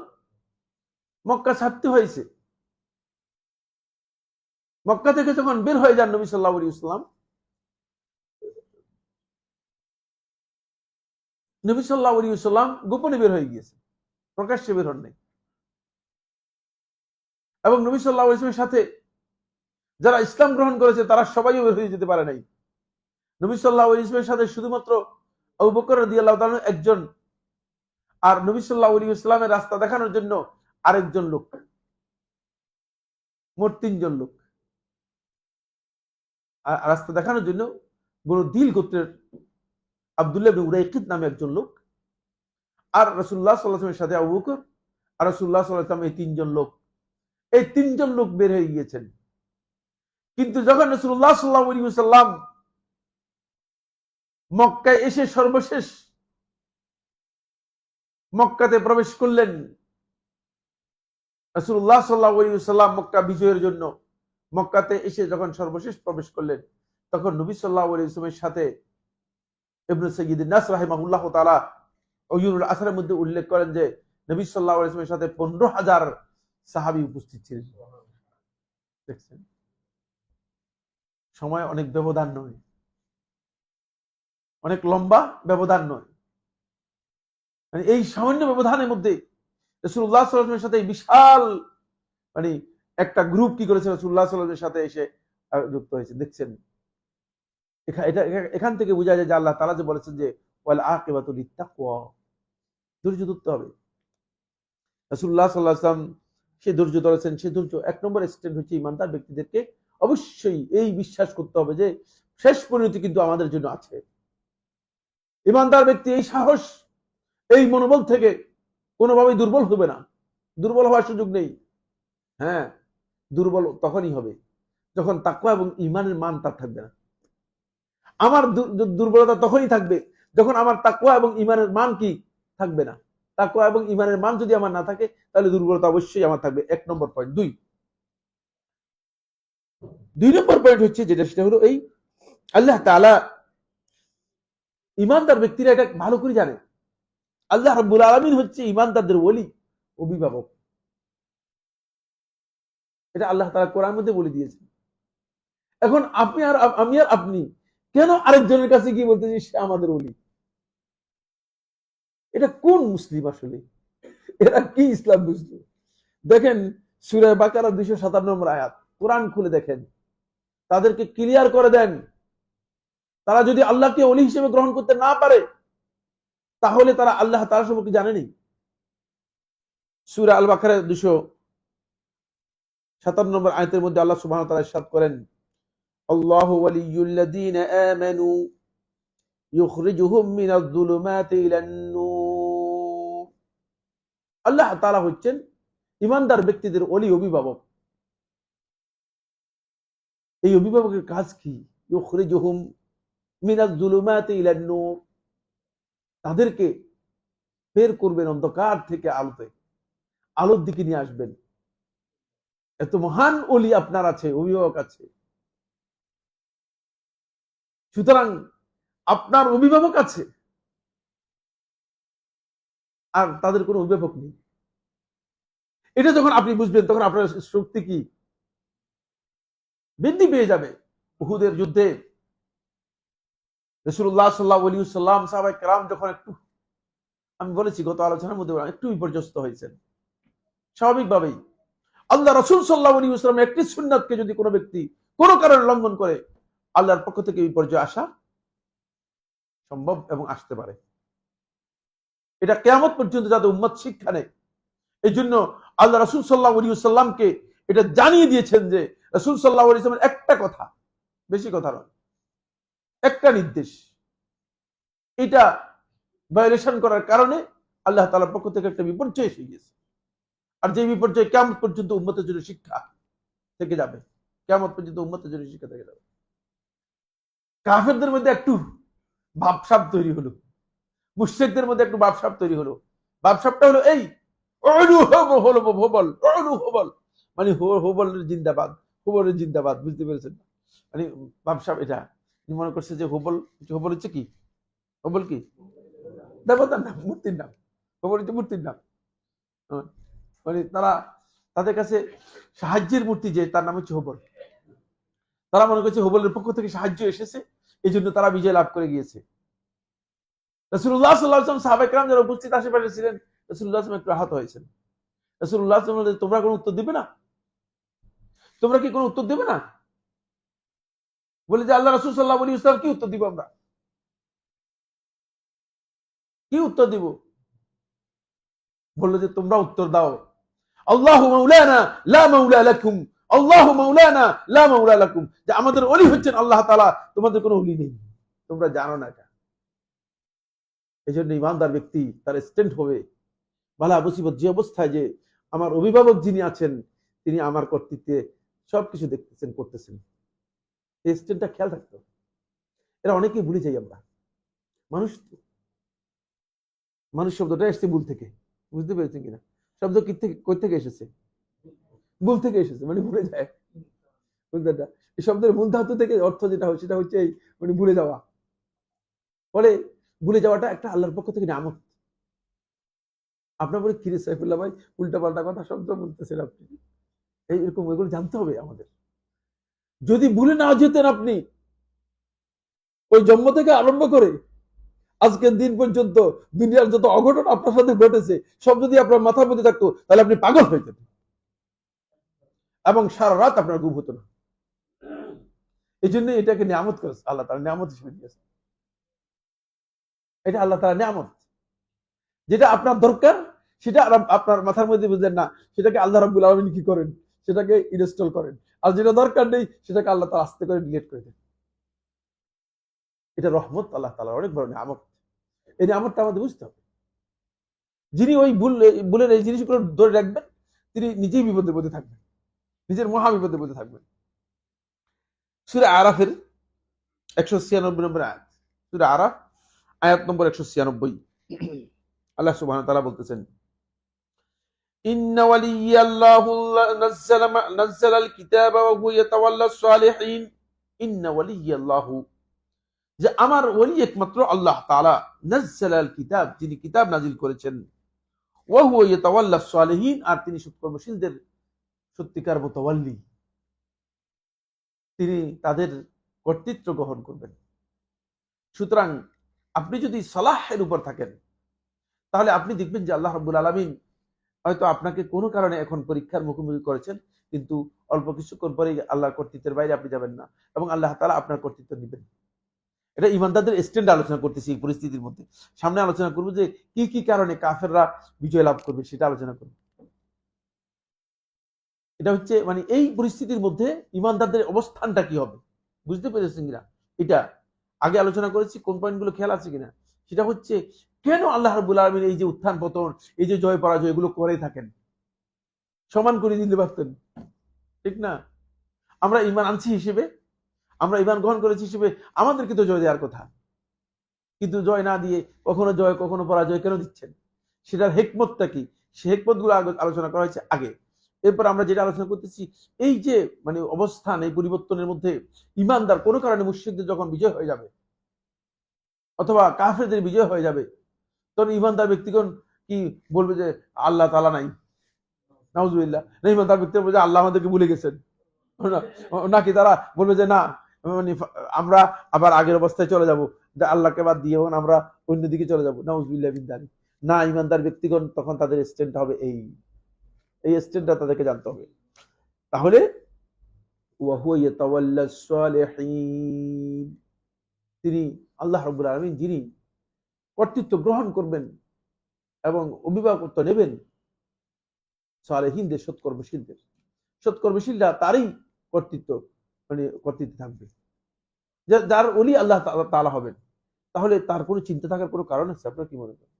মক্কা ছাড়তে হয়েছে। মক্কা থেকে যখন বের হয়ে যান নবী সাল্লাল্লাহু আলাইহি ওয়াসাল্লাম, নবী সাল্লাল্লাহু আলাইহি ওয়াসাল্লাম গোপনে বের হয়ে গিয়েছে, প্রকাশ্যে বের হন নাই। এবং নবী সাল্লাল্লাহু আলাইহি ওয়াসাল্লামের সাথে যারা ইসলাম গ্রহণ করেছে তারা সবাই বের হয়ে যেতে পারে নাই। নবী সাল্লাল্লাহু আলাইহি ওয়াসাল্লামের সাথে শুধুমাত্র আবু বকর রাদিয়াল্লাহু তাআলা একজন, আর নবী সাল্লাল্লাহু আলাইহি ওয়াসাল্লামের রাস্তা দেখানোর জন্য আরেকজন লোক, মোট 3 জন লোক। রাস্তা দেখানোর জন্য বড় দিল গোত্রের আব্দুল্লাহ ইবনে উরাইকিত নামে একজন লোক, আর রাসূলুল্লাহ সাল্লাল্লাহু আলাইহি ওয়াসাল্লামের সাথে আবু বকর আর রাসূলুল্লাহ সাল্লাল্লাহু আলাইহি ওয়াসাল্লাম, এই 3 জন লোক, এই 3 জন লোক বের হয়ে গিয়েছেন। কিন্তু যখন রাসূলুল্লাহ সাল্লাল্লাহু আলাইহি ওয়াসাল্লাম মক্কায় এসে সর্বশেষ মক্কাতে প্রবেশ করলেন, রাসূলুল্লাহ সাল্লাল্লাহু আলাইহি ওয়াসাল্লাম মক্কা বিজয়ের জন্য মক্কাতে এসে যখন সর্বশেষ প্রবেশ করলেন, তখন নবী সাল্লাল্লাহু আলাইহি ওয়াসাল্লামের সাথে ইবনে সাইয়্যিদুন নাস রাহিমাহুল্লাহ তাআলা উয়ুনুল আসরের মধ্যে উল্লেখ করেন যে নবী সাল্লাল্লাহু আলাইহি ওয়াসাল্লামের সাথে 15,000 সাহাবী উপস্থিত ছিলেন। দেখছেন, সময় অনেক ব্যবধান নয়, অনেক লম্বা ব্যবধান নয়। মানে এই সামান্য ব্যবধানের মধ্যে রাসূলুল্লাহ সাল্লাল্লাহু আলাইহি ওয়াসাল্লামের সাথে বিশাল মানে একটা গ্রুপ কি করেছে রাসূলুল্লাহ সাল্লাল্লাহু আলাইহি ওয়াসাল্লামের সাথে এসে যুক্ত হয়েছে। দেখছেন, এখান থেকে বোঝা যায় যে আল্লাহ তাআলা যে বলেছেন যে ওয়াল আকিবাতু লিত্তাকওয়া, ধৈর্য ধরতে হবে। রাসূলুল্লাহ সাল্লাল্লাহু আলাইহি ওয়াসাল্লাম সে ধৈর্য ধরেছেন। সে ধৈর্য এক নম্বর স্ট্যান্ড হচ্ছে ইমানদার ব্যক্তিদেরকে অবশ্যই এই বিশ্বাস করতে হবে যে শেষ পরিণতি কিন্তু আমাদের জন্য আছে। ইমানদার ব্যক্তি এই সাহস, এই মনোবল থেকে কোনোভাবেই দুর্বল হবে না, দুর্বল হওয়ার সুযোগ নেই। হ্যাঁ, দুর্বল তখনই হবে যখন তাকওয়া এবং ঈমানের মান তার থাকবে না। আমার দুর্বলতা তখনই থাকবে যখন আমার তাকওয়া এবং ঈমানের মান কি থাকবে না। তাকওয়া এবং ঈমানের মান যদি আমার না থাকে তাহলে দুর্বলতা অবশ্যই আমার থাকবে। এক নম্বর পয়েন্ট। দুই নম্বর পয়েন্ট হচ্ছে যেটা, সেটা হলো এই আল্লাহ তাআলা ঈমানদার ব্যক্তিরা এটা ভালো করে জানে আল্লাহ রাব্বুল আলামিন হচ্ছে ঈমানদারদের ওলি, অভিভাবক। এটা আল্লাহ তাআলা কোরআনের মধ্যে বলে দিয়েছেন। এখন আপনি আর আমি আর আপনি কেন আরেকজনের কাছে গিয়ে বলতেছি সে আমাদের ওলি? এটা কোন মুসলিম আসলে? এরা কি ইসলাম বুঝলো? দেখেন সূরা বাকারা 257 নম্বর আয়াত, কোরআন খুলে দেখেন, তাদেরকে ক্লিয়ার করে দেন তারা যদি আল্লাহকে ওলি হিসেবে গ্রহণ করতে না পারে তাহলে তারা আল্লাহ তাআলা সম্পর্কে জানেনি। সূরা আল বাকারা 257 নম্বর আয়াতের মধ্যে আল্লাহ সুবহানাহু ওয়া তাআলা ইরশাদ করেন, আল্লাহু ওয়ালিয়ুল্লাযীনা আমানু ইউখরিজুহুম মিনাজ যুলুমাতি ইলান নূর। আল্লাহ তাআলা হচ্ছেন ঈমানদার ব্যক্তিদের ওলি, অভিভাবক। এই অভিভাবকের কাজ কি? ইউখরিজুহুম মিনাজ যুলুমাতি ইলান নূর, তাদেরকে বের করবেন অন্ধকার থেকে আলোতে, আলোর দিকে নিয়ে আসবেন। এত মহান ওলি আপনার আছে, অভিভাবক আছে। সুতরাং আপনার অভিভাবক আছে আর তাদের কোনো অভিভাবক নেই। এটা যখন আপনি বুঝবেন তখন আপনার শক্তি কি বৃদ্ধি পেয়ে যাবে। উহুদের যুদ্ধে রাসূলুল্লাহ সাল্লাল্লাহু আলাইহি ওয়াসাল্লাম সাহাবায়ে কেরাম যখন একটু, আমি বলেছি গত আলোচনার মধ্যে, একটু বিপর্যস্ত হয়েছেন স্বাভাবিকভাবেই। আল্লাহ রাসূল সাল্লাল্লাহু আলাইহি ওয়াসাল্লামের একটি সুন্নাতকে যদি কোনো ব্যক্তি কোনো কারণে লঙ্ঘন করে আল্লাহর পক্ষ থেকে বিপর্যয় আসা সম্ভব এবং আসতে পারে। এটা কিয়ামত পর্যন্ত যাতে উম্মত শিক্ষা নেয়, এই জন্য আল্লাহ রাসূল সাল্লাল্লাহু আলাইহি ওয়াসাল্লামকে এটা জানিয়ে দিয়েছেন যে রাসূল সাল্লাল্লাহু আলাইহি ওয়াসাল্লামের একটা কথা, বেশি কথা নয়, একটা নির্দেশ, এটা ভায়োলেশন করার কারণে আল্লাহ তাআলার পক্ষ থেকে একটা বিপর্যয় এসে গিয়েছে। আর যে বিপর্যয় কিয়ামত পর্যন্ত উম্মতের জন্য শিক্ষা থেকে যাবে, কিয়ামত পর্যন্ত উম্মতের জন্য শিক্ষা থেকে যাবে। কাফেরদের মধ্যে একটু ভাবসাব তৈরি হলো, মুশরিকদের মধ্যে একটু ভাবসাব তৈরি হলো। ভাবসাবটা হলো এই হবল, মানে হবলের জিন্দাবাদ, হবলের জিন্দাবাদ, বুঝতে পেরেছেন? মানে ভাবসাব এটা মনে করছে যে হবল হচ্ছে কি, হবল কি দেবতার নাম, মূর্তির নাম। হবল হচ্ছে মূর্তির নাম। মানে তারা তাদের কাছে সাহায্যের মূর্তি যে, তার নাম হচ্ছে হবল। তারা মনে করছে হবলের পক্ষ থেকে সাহায্য এসেছে, এই জন্য তারা বিজয় লাভ করে গিয়েছে। রাসূলুল্লাহ সাল্লাল্লাহু আলাইহি ওয়াসাল্লাম সাহাবায়ে কেরাম যারা উপস্থিত আশেপাশে ছিলেন, রাসূলুল্লাহ সাল্লাল্লাহু আলাইহি ওয়াসাল্লাম একটু আহত হয়েছেন। রাসূলুল্লাহ সাল্লাল্লাহু আলাইহি ওয়াসাল্লাম, তোমরা কোনো উত্তর দিবে না? তোমরা কি কোনো উত্তর দেবে না? বলে যে আল্লাহ রাসূল সাল্লাল্লাহু আলাইহি ওয়াসাল্লাম কি উত্তর দিব? আমরা কি উত্তর দিব? বললো যে তোমরা উত্তর দাও, আল্লাহু মাওলানা লা মাওলা লাকুম, আল্লাহু মাওলানা লা মাওলা লাকুম, যে আমাদের ওলি হচ্ছেন আল্লাহ তাআলা, তোমাদের কোনো ওলি নেই, তোমরা জানো না এটা। এজন্য ঈমানদার ব্যক্তি তার স্ট্যান্ড হবে বালা মুসিবত যে অবস্থায় যে আমার অভিভাবক যিনি আছেন তিনি আমার কর্তৃত্বে সবকিছু দেখতেছেন, করতেছেন, এই স্ট্যান্ডটা খেয়াল রাখতে হবে। এরা অনেকেই ভুলে যাই আমরা। মানুষ শব্দটা এসছে ভুল থেকে, বুঝতে পেরেছেন কিনা? শব্দ কই থেকে এসেছে? ভুল থেকে এসেছে, মানে ভুলে যায়। এই শব্দের মূল ধাতু থেকে অর্থ যেটা হয় সেটা হচ্ছে এই মানে ভুলে যাওয়া। ফলে ভুলে যাওয়াটা একটা আল্লাহর পক্ষ থেকে নিয়ামত। আপনার পরে কিরে সাইফুল্লাহ ভাই উল্টা পাল্টা কথা শব্দ বলতেছেন আপনি, এইরকম এগুলো জানতে হবে আমাদের। যদি ভুলে না যেতেন আপনি ওই জন্ম থেকে আরম্ভ করে আজকের দিন পর্যন্ত দুনিয়ার যত অঘটন আপনার সাথে ঘটেছে সব যদি আপনার মাথার মধ্যে থাকতো তাহলে আপনি পাগল হয়ে যেতেন এবং সারা রাত আপনার ঘুম হতো না। এই জন্য এটাকে নিয়ামত করেছে আল্লাহ তাআলা, নিয়ামত হিসেবে দিয়েছে। এটা আল্লাহ তাআলা নিয়ামত। যেটা আপনার দরকার সেটা আপনার মাথার মধ্যে বুঝলেন না, সেটাকে আল্লাহ রাব্বুল আলামিন কি করেন, সেটাকে ইনস্টল করেন। আর যেটা দরকার নেই সেটাকে আল্লাহ তাআলা আস্তে করে ডিলিট করে দেন। এটা রহমত, আল্লাহ তাআলার অনেক বড় নিয়ামত। এই নিয়ামতটা আমাদের বুঝতে হবে। যিনি ওই ভুলের এই জিনিসগুলো ধরে রাখবেন তিনি নিজেই বিপদের মধ্যে থাকবেন, নিজের মহা বিপদের মধ্যে থাকবেন। সূরা আরাফের 196 নম্বর আয়াত, সূরা আরাফ আয়াত নম্বর 196, আল্লাহ সুবহানাহু ওয়া তাআলা বলতেছেন, ইন্না ওয়ালিয়াল্লাহু নাযালাল কিতাবা ওয়া হুয়া ইয়াতাওয়াল্লাস সালিহিন। ইন্না ওয়ালিয়াল্লাহু, যে আমার ওলি একমাত্র আল্লাহ তাআলা, নাযালাল কিতাব, যিনি কিতাব নাজিল করেছেন, ওয়া হুয়া ইয়াতাওয়াল্লাস সালিহিন, আর তিনি সৎকর্মশীলদের সত্যিকার মুতাওয়াল্লি, তিনি তাদের কর্তৃত্ব গ্রহণ করবেন। সুতরাং আপনি যদি সালাহের উপর থাকেন তাহলে আপনি দেখবেন যে আল্লাহ রাব্বুল আলামিন হয়তো আপনাকে কোনো কারণে এখন পরীক্ষার মুখোমুখি করেছেন, কিন্তু অল্প কিছুক্ষণ পরে আল্লাহর কর্তৃত্বের বাইরে আপনি যাবেন না এবং আল্লাহ তাআলা আপনার কর্তৃত্ব নেবেন। এটা ইমানদারদের স্ট্যান্ড আলোচনা করতেছি এই পরিস্থিতির মধ্যে। সামনে আলোচনা করবো যে কি কি কারণে কাফেররা বিজয় লাভ করবে, সেটা আলোচনা করব। এটা হচ্ছে মানে এই পরিস্থিতির মধ্যে ইমানদারদের অবস্থানটা কি হবে, বুঝতে পেরেছেন কিনা? এটা আগে আলোচনা করেছি, কোন পয়েন্টগুলো খেয়াল আছে কিনা? সেটা হচ্ছে কেন আল্লাহ রাব্বুল আলামিন এই যে উত্থান পতন, এই যে জয় পরাজয়, এগুলো করে থাকেন। সমান করে দিতে পারতেন, ঠিক না? আমরা ঈমান আনছি হিসেবে, আমরা ঈমান গ্রহণ করেছি হিসেবে আমাদেরকে তো জয় দেওয়ার কথা, কিন্তু জয় না দিয়ে কখনো জয় কখনো পরাজয় কেন দিচ্ছেন? সেটার হিকমতটা কি? সেই হিকমতগুলো আলোচনা করা হয়েছে আগে। এরপর আমরা যেটা আলোচনা করতেছি, এই যে মানে অবস্থান, এই পরিবর্তনের মধ্যে ঈমানদার কোনো কারণে মুশরিকদের যখন বিজয় হয়ে যাবে অথবা কাফেরদের বিজয় হয়ে যাবে, তখন ঈমানদার ব্যক্তিগণ কি বলবে যে আল্লাহ তাআলা নাই, নাউজুবিল্লাহ। না, ঈমানদার ব্যক্তি বলবে যে আল্লাহ আমাদেরকে ভুলে গেছেন, নাকি তারা বলবে যে না, মানে আমরা আবার আগের অবস্থায় চলে যাব, যে আল্লাহকে বাদ দিয়ে আমরা অন্যদিকে চলে যাব, নাউজুবিল্লাহ মিন যালিক। না, ঈমানদার ব্যক্তিগণ তখন তাদের স্ট্যান্ড হবে এই স্ট্যান্ডটা তাদেরকে জানতে হবে। তাহলে ওয়া হুয়া ইয়াতাওয়াল্লাস সালিহিন, তিনি আল্লাহ রাব্বুল আলামিন যিনি কর্তৃত্ব গ্রহণ করবেন এবং অভিভাবকত্ব নেবেন সালেহিনদের, সৎকর্মশীলরা তারই কর্তৃত্ব মানে কর্তৃত্বে থাকবে, যার ওলি আল্লাহ তাআলা হবেন। তাহলে তার কোনো চিন্তা থাকার কোনো কারণ আছে? আপনার কি মনে করেন?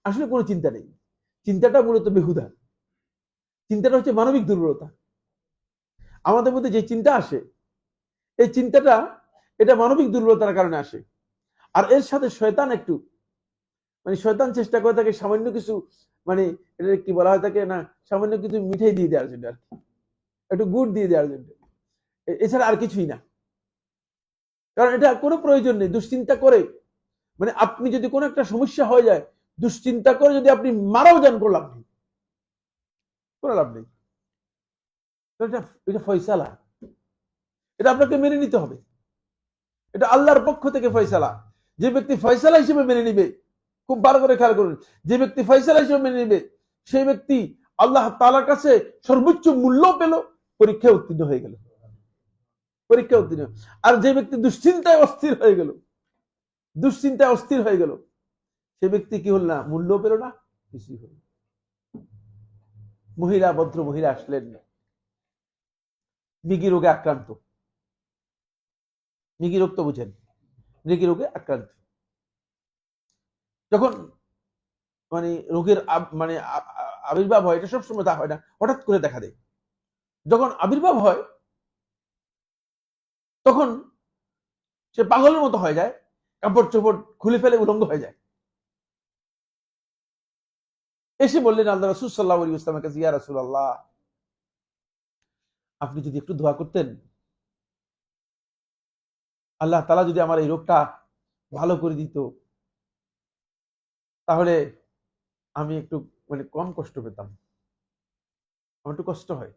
আসলে কোনো চিন্তা নেই। চিন্তাটা মূলত বেহুদা। চিন্তাটা হচ্ছে মানবিক দুর্বলতা। আমাদের মধ্যে যে চিন্তা আসে, এই চিন্তাটা এটা মানবিক দুর্বলতার কারণে আসে। আর এর সাথে শয়তান একটু মানে শয়তান চেষ্টা করে থাকে সামান্য কিছু, মানে এটা কি বলা হয় থাকে না, সামান্য কিছু মিঠাই দিয়ে দেওয়ার জন্য, আর কি একটু গুড় দিয়ে দেওয়ার জন্য, এছাড়া আর কিছুই না। কারণ এটা কোনো প্রয়োজন নেই। দুশ্চিন্তা করে মানে আপনি যদি কোনো একটা সমস্যা হয়ে যায়, দুশ্চিন্তা করে যদি আপনি মারাও যান, কোনো লাভ নেই, কোনো লাভ নেই। এটা ফয়সালা, এটা আপনাকে মেনে নিতে হবে। এটা আল্লাহর পক্ষ থেকে ফয়সালা। যে ব্যক্তি ফয়সালা হিসেবে মেনে নিবে, খুব ভালো করে খেয়াল করুন, যে ব্যক্তি ফয়সালা হিসেবে মেনে নিবে সেই ব্যক্তি আল্লাহ তাআলার কাছে সর্বোচ্চ মূল্য পেল, পরীক্ষায় উত্তীর্ণ হয়ে গেল, পরীক্ষায় উত্তীর্ণ। আর যে ব্যক্তি দুশ্চিন্তায় অস্থির হয়ে গেল, দুশ্চিন্তায় অস্থির হয়ে গেল, সে ব্যক্তি কি হল না, মূল্য পেল না, কিছুই হল। ভদ্র মহিলা আসলেন মৃগী রোগে আক্রান্ত, মৃগী রোগ তো বুঝেন, মৃগী রোগে আক্রান্ত। যখন মানে রোগের মানে আবির্ভাব হয়, এটা সবসময় তা হয় না, হঠাৎ করে দেখা দেয়। যখন আবির্ভাব হয় তখন সে পাগলের মতো হয়ে যায়, কাপড় চোপড় খুলে ফেলে উলঙ্গ হয়ে যায়। এসে বললেন আল্লাহ রাসূল সাল্লাল্লাহু আলাইহি ওয়াসাল্লামের কাছে, ইয়া রাসূলুল্লাহ, আপনি যদি একটু দোয়া করতেন, আল্লাহ তাআলা যদি আমার এই রোগটা ভালো করে দিত, তাহলে আমি একটু মানে কম কষ্ট পেতাম, আমার একটু কষ্ট হয়।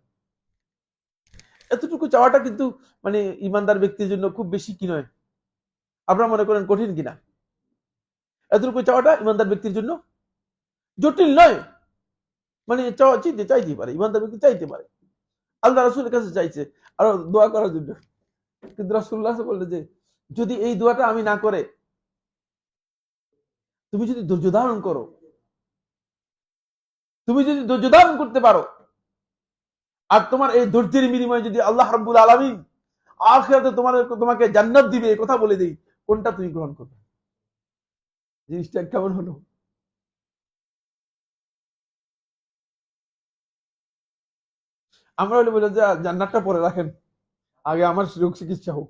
এতটুকু চাওয়াটা কিন্তু মানে ইমানদার ব্যক্তির জন্য খুব বেশি কি নয়? আপনারা মনে করেন কঠিন কিনা? এতটুকু চাওয়াটা ইমানদার ব্যক্তির জন্য জটিল নয়, মানে চাইতে পারে, ইমানদার ব্যক্তি চাইতে পারে, আল্লাহ রাসূলের কাছে চাইছে আর দোয়া করার জন্য। কিন্তু রাসূলুল্লাহ বললেন যে যদি এই দোয়াটা আমি না করে তুমি যদি ধৈর্য ধারণ করো, তুমি যদি ধৈর্য ধারণ করতে পারো, আর তোমার এই ধৈর্যের বিনিময়ে যদি আল্লাহ রাব্বুল আলামিন আখিরাতে তোমাকে জান্নাত দিবে, এই কথা বলে দেই, কোনটা তুমি গ্রহণ করবে? জিনিসটা কেমন হলো? আমরা হলে বলে যে জান্নাতটা পরে রাখেন, আগে আমার রোগ চিকিৎসা হোক।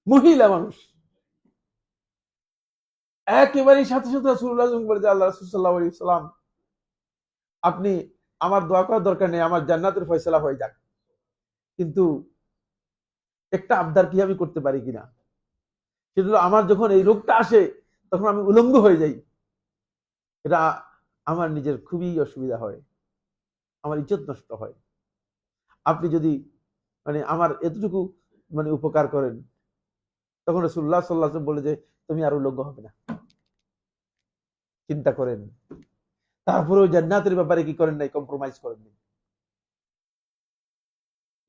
মহিলা মানুষ একেবারেই সাথে সাথে রাসূলুল্লাহ বলে যে আল্লাহ রাসূল সাল্লাল্লাহু আলাইহি ওয়াসাল্লাম, আপনি আমার দোয়া করার দরকার নেই, আমার জান্নাতের ফয়সালা হয়ে যাক, কিন্তু একটা আবদার কি আমি করতে পারি কিনা, সেটা হলো আমার যখন এই রোগটা আসে তখন আমি উলঙ্গ হয়ে যাই, এটা আমার নিজের খুবই অসুবিধা হয়, আমার ইজ্জত নষ্ট হয়। আপনি যদি মানে আমার এতটুকু মানে উপকার করেন, তখন রাসূলুল্লাহ সাল্লাল্লাহু আলাইহি ওয়াসাল্লাম বলে যে তুমি আর উলঙ্গ হবে না। চিন্তা করেন, তারপরেও জান্নাতের ব্যাপারে কি করেন নাই? কম্প্রোমাইজ করেন নাই।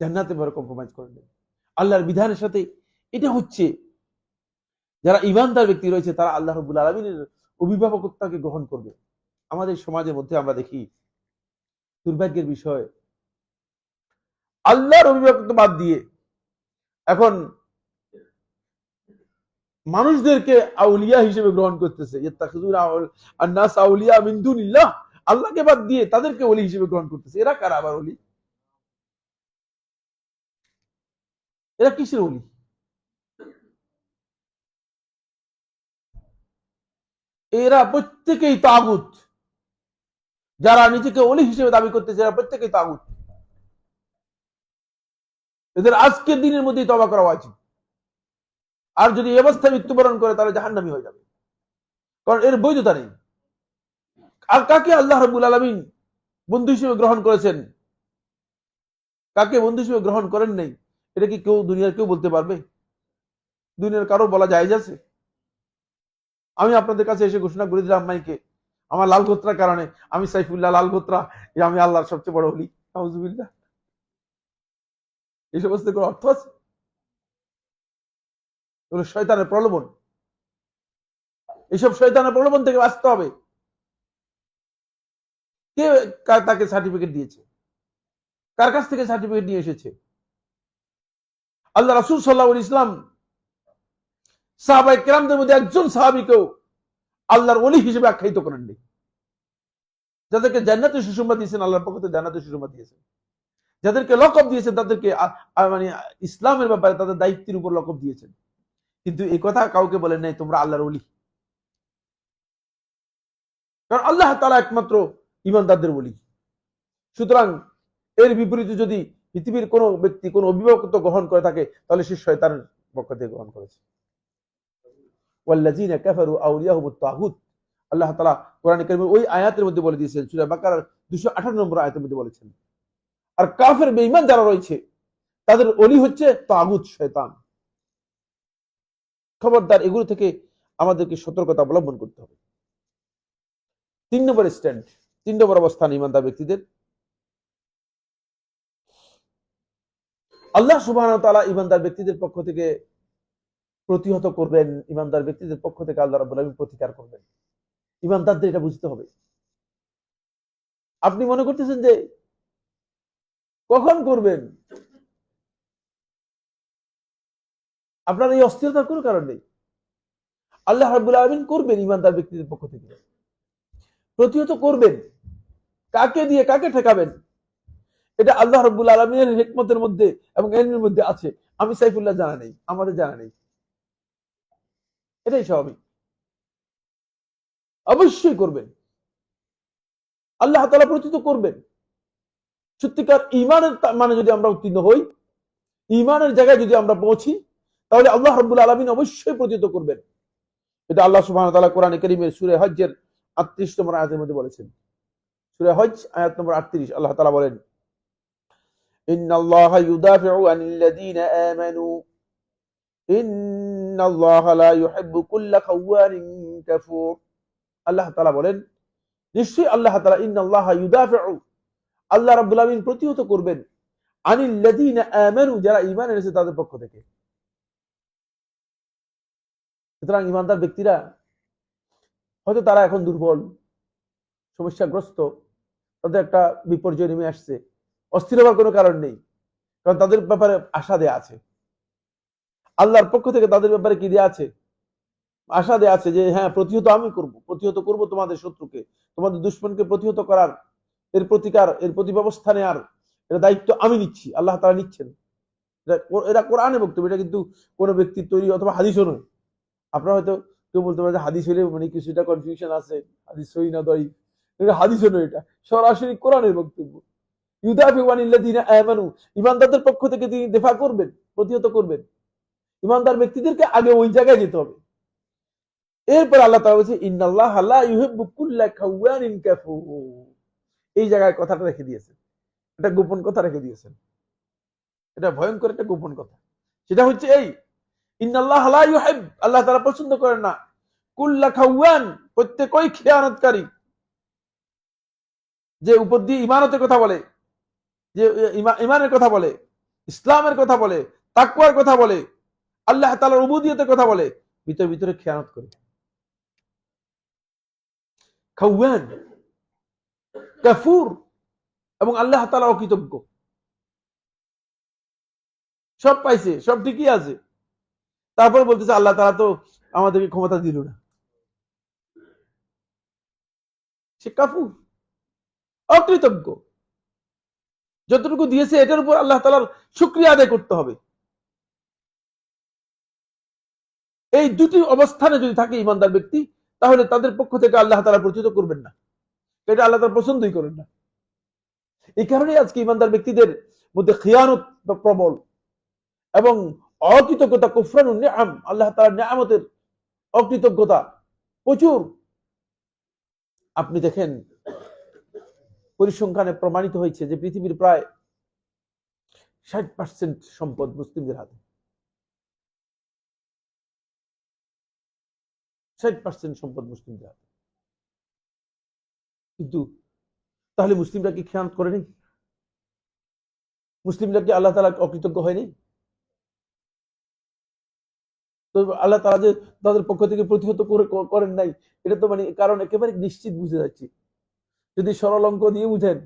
জান্নাতের ব্যাপারে কম্প্রোমাইজ করেন নাই। আল্লাহর বিধানের সাথে, এটা হচ্ছে যারা ঈমানদার ব্যক্তি রয়েছে তারা আল্লাহ রাব্বুল আলামিনের অভিভাবকত্বকে গ্রহণ করবে। আমাদের সমাজের মধ্যে আমরা দেখি দুর্ভাগ্যের বিষয়, আল্লাহর অভিভাবকত্ব বাদ দিয়ে এখন মানুষদেরকে আউলিয়া হিসেবে গ্রহণ করতেছে। আন-নাস আউলিয়া মিন দুনিল্লাহ, আল্লাহকে বাদ দিয়ে তাদেরকে ওলি হিসেবে গ্রহণ করতেছে। এরা কারা আবার ওলি? এরা কিসের ওলি? এরা প্রত্যেকেই তাগুত। যারা নিজেকে ওলি হিসেবে দাবি করতেছে এরা প্রত্যেকেই তাগুত। এদের আজকের দিনের মধ্যেই তওবা করা উচিত, আর যদি এই অবস্থায় মৃত্যুবরণ করে তাহলে জাহান্নামী হয়ে যাবে, কারণ এর বৈধতা নেই। আর কাকে আল্লাহ রাব্বুল আলামিন বন্ধু হিসেবে গ্রহণ করেছেন, কাকে বন্ধু হিসেবে গ্রহণ করেন নাই, এটা কি কেউ দুনিয়ার কেউ বলতে পারবে? দুনিয়ার কারো বলা জায়েজ আছে? আমি আপনাদের কাছে এসে ঘোষণা করে দিলাম মাইকে, আমার লাল গোত্রার কারণে, আমি সাইফুল্লাহ লাল গোত্রা, আমি আল্লাহর সবচেয়ে বড় ওলি, নাউজুবিল্লাহ। এই সমস্ত কোনো অর্থ আছে? এগুলো শয়তানের প্রলোভন। এইসব শয়তানের প্রলোভন থেকে বাঁচতে হবে। কে তাকে সার্টিফিকেট দিয়েছে? কার কাছ থেকে সার্টিফিকেট নিয়ে এসেছে? আল্লাহ রাসূল সাল্লাল্লাহু আলাইহি ওয়াসাল্লাম সাহাবায়ে কেরামদের মধ্যে একজন সাহাবীকেও আল্লাহর ওলি হিসেবে আখ্যায়িত করেননি। যাদেরকে জান্নাতের সুসংবাদ দিয়েছেন, আল্লাহর পক্ষ থেকে জান্নাতের সুসংবাদ দিয়েছেন, যাদেরকে লকব দিয়েছেন তাদেরকে মানে ইসলামের ব্যাপারে তাদের দায়িত্বের উপর লকব দিয়েছেন, কিন্তু এই কথা কাউকে বলেন নাই তোমরা আল্লাহর ওলি। কারণ আল্লাহ তাআলা একমাত্র ঈমানদারদের ওলি। সুতরাং এর বিপরীতে যদি পৃথিবীর কোন ব্যক্তি কোন অভিভাবকত্ব গ্রহণ করে থাকে তাহলে সে শয়তানের পক্ষ থেকে গ্রহণ করেছে। ওয়াল্লাযীনা কাফারু আউলিয়াহুমুত তাগুত, আল্লাহ তাআলা কোরআনে কারীমের ওই আয়াতের মধ্যে বলে দিয়েছেন, সূরা বাকারার 218 নম্বর আয়াতের মধ্যে বলেছেন, আর কাফের বেঈমান যারা রয়েছে তাদের ওলি হচ্ছে তাগুত, শয়তান। খবরদার, এগুলো থেকে আমাদেরকে সতর্কতা অবলম্বন করতে হবে। 3 নম্বর স্ট্যান্ড, 3 নম্বর অবস্থান ঈমানদার ব্যক্তিদের, আল্লাহ সুবহানাহু ওয়া তাআলা ঈমানদার ব্যক্তিদের পক্ষ থেকে প্রতিহত করবেন, ঈমানদার ব্যক্তিদের পক্ষ থেকে আল্লাহ রাব্বুল আলামিন প্রতিকার করবেন। ঈমানদারদের এটা বুঝতে হবে। আপনি মনে করতেছেন যে কখন করবেন, আপনার এই অস্থিরতার কোনো কারণ নেই। আল্লাহ রাব্বুল আলামিন করবেন ঈমানদার ব্যক্তিদের পক্ষ থেকে, প্রতিহত করবেন। কাকে দিয়ে কাকে ঠেকাবেন, এটা আল্লাহ রাব্বুল আলামিনের হিকমতের মধ্যে এবং ইলমের মধ্যে আছে। আমি সাইফুল্লাহ জানা নেই, আমাদের জানা নেই, এটাই স্বাভাবিক। অবশ্যই করবেন, আল্লাহ তাআলা প্রতিহত করবেন। সত্যিকার ঈমানের মানে যদি আমরা উত্তীর্ণ হই, ঈমানের জায়গায় যদি আমরা পৌঁছি, তাহলে আল্লাহ রাব্বুল আলামিন অবশ্যই প্রতিহত করবেন। এটা আল্লাহ সুবহানাহু ওয়া তাআলা কোরআনে কারীমের সূরা হজ্জের 38 নম্বর আয়াতের মধ্যে বলেছেন। সূরা হজ্জ আয়াত নম্বর 38, আল্লাহ তাআলা বলেন, ইন্নাল্লাহা ইউদাফিউ আনিল্লাযীনা আমানু ইন্নাল্লাহা লা ইউহিব্বু কুল্লা খাওয়ানিন কাফুর। আল্লাহ তাআলা বলেন, নিশ্চয়ই আল্লাহ তাআলা ইন্নাল্লাহা ইউদাফিউ, আল্লাহ রাব্বুল আলামিন প্রতিহত করবেন, আনিল লাযিনা আমানু, যারা ঈমান এনেছে তাদের পক্ষ থেকে। সুতরাং ঈমানদার ব্যক্তিরা হয়তো তারা এখন দুর্বল, সমস্যাগ্রস্ত, তাদের একটা বিপর্যয় নেমে আসছে, অস্থির হওয়ার কোনো কারণ নেই, কারণ তাদের ব্যাপারে আশা দেয়া আছে, আল্লাহর পক্ষ থেকে তাদের ব্যাপারে কি দেয়া আছে, আশা দেয়া আছে যে হ্যাঁ, প্রতিহত আমি করব, প্রতিহত করব তোমাদের শত্রুকে, তোমাদের দুশমনকে প্রতিহত করার, এর প্রতিকার, এর প্রতিব্যবস্থা নেওয়ার এর দায়িত্ব আমি নিচ্ছি, আল্লাহ তাআলা নিচ্ছেন। এটা কোরআনে বক্তব্য, এটা কিন্তু কোনো ব্যক্তির তৈরি অথবা হাদিসও নয়। আপনারা হয়তো কেউ বলতে পারে যে হাদিস হলে মানে কিছুটা কনফিউশন আছে, হাদিস সহি না দঈফ, এটা হাদিসও নয়, এটা সরাসরি কোরআনের বক্তব্য। ইউদাফিউ আনিল্লাযিনা আমানু, ঈমানদারদের পক্ষ থেকে তিনি দিফা করবেন, প্রতিহত করবেন। ঈমানদার ব্যক্তিদেরকে আগে ওই জায়গায় যেতে হবে। এরপর আল্লাহ তাআলা বলেছে ইন্নাল্লাহা লা ইউহিব্বু কুল্লা খাওয়ানিন কাফুর। এই জায়গায় কথাটা রেখে দিয়েছেন, এটা গোপন কথা রেখে দিয়েছেন, এটা ভয়ঙ্কর একটা গোপন কথা। সেটা হচ্ছে এই, ইন্নাল্লাহা লা ইউহিব, আল্লাহ তাআলা পছন্দ করেন না কুল্লা খাওয়ান, প্রত্যেকই খেয়ানতকারী, যে উপর দিয়ে ইমানতের কথা বলে, যে ইমানের কথা বলে, ইসলামের কথা বলে, তাকওয়ার কথা বলে, আল্লাহ তাআলার উবুদিয়তের কথা বলে, ভিতরে ভিতরে খেয়ানত করে। খাওয়ান, কাফুর, এবং আল্লাহ তাআলা অকৃতজ্ঞ। সব পাইছে, সব ঠিকই আছে, তারপর বলতেছে আল্লাহ তাআলা তো আমাদেরকে ক্ষমতা দিল না। সে কাফুর, অকৃতজ্ঞ। যতটুকু দিয়েছে এটার উপর আল্লাহ তাআলার শুকরিয়া আদায় করতে হবে। এই দুটি অবস্থানে যদি থাকে ঈমানদার ব্যক্তি, তাহলে তাদের পক্ষ থেকে আল্লাহ তাআলা প্রতিহত করবেন না, এটা আল্লাহ তাআলা পছন্দই করেন না। এই কারণে আজকে ঈমানদার ব্যক্তিদের মধ্যে খিয়ানত প্রবল এবং অকৃতজ্ঞতা, কুফরানুন নিআম, আল্লাহ তাআলার নিয়ামতের অকৃতজ্ঞতা প্রচুর। আপনি দেখেন পরিসংখ্যানে প্রমাণিত হয়েছে যে পৃথিবীর প্রায় 60% সম্পদ মুসলিমদের হাতে, 60% সম্পদ মুসলিমদের হাতে। কিন্তু তাহলে মুসলিমরা কি খেয়ানত করেনি? মুসলিমরা কি আল্লাহ তাআলা অকৃতজ্ঞ হয়নি? তো আল্লাহ তাআলা যে তাদের পক্ষ থেকে প্রতিহত করেন নাই, এটা তো মানে কারণ একেবারে নিশ্চিত বুঝে যাচ্ছে। যদি সরল অঙ্ক দিয়ে বুঝেন,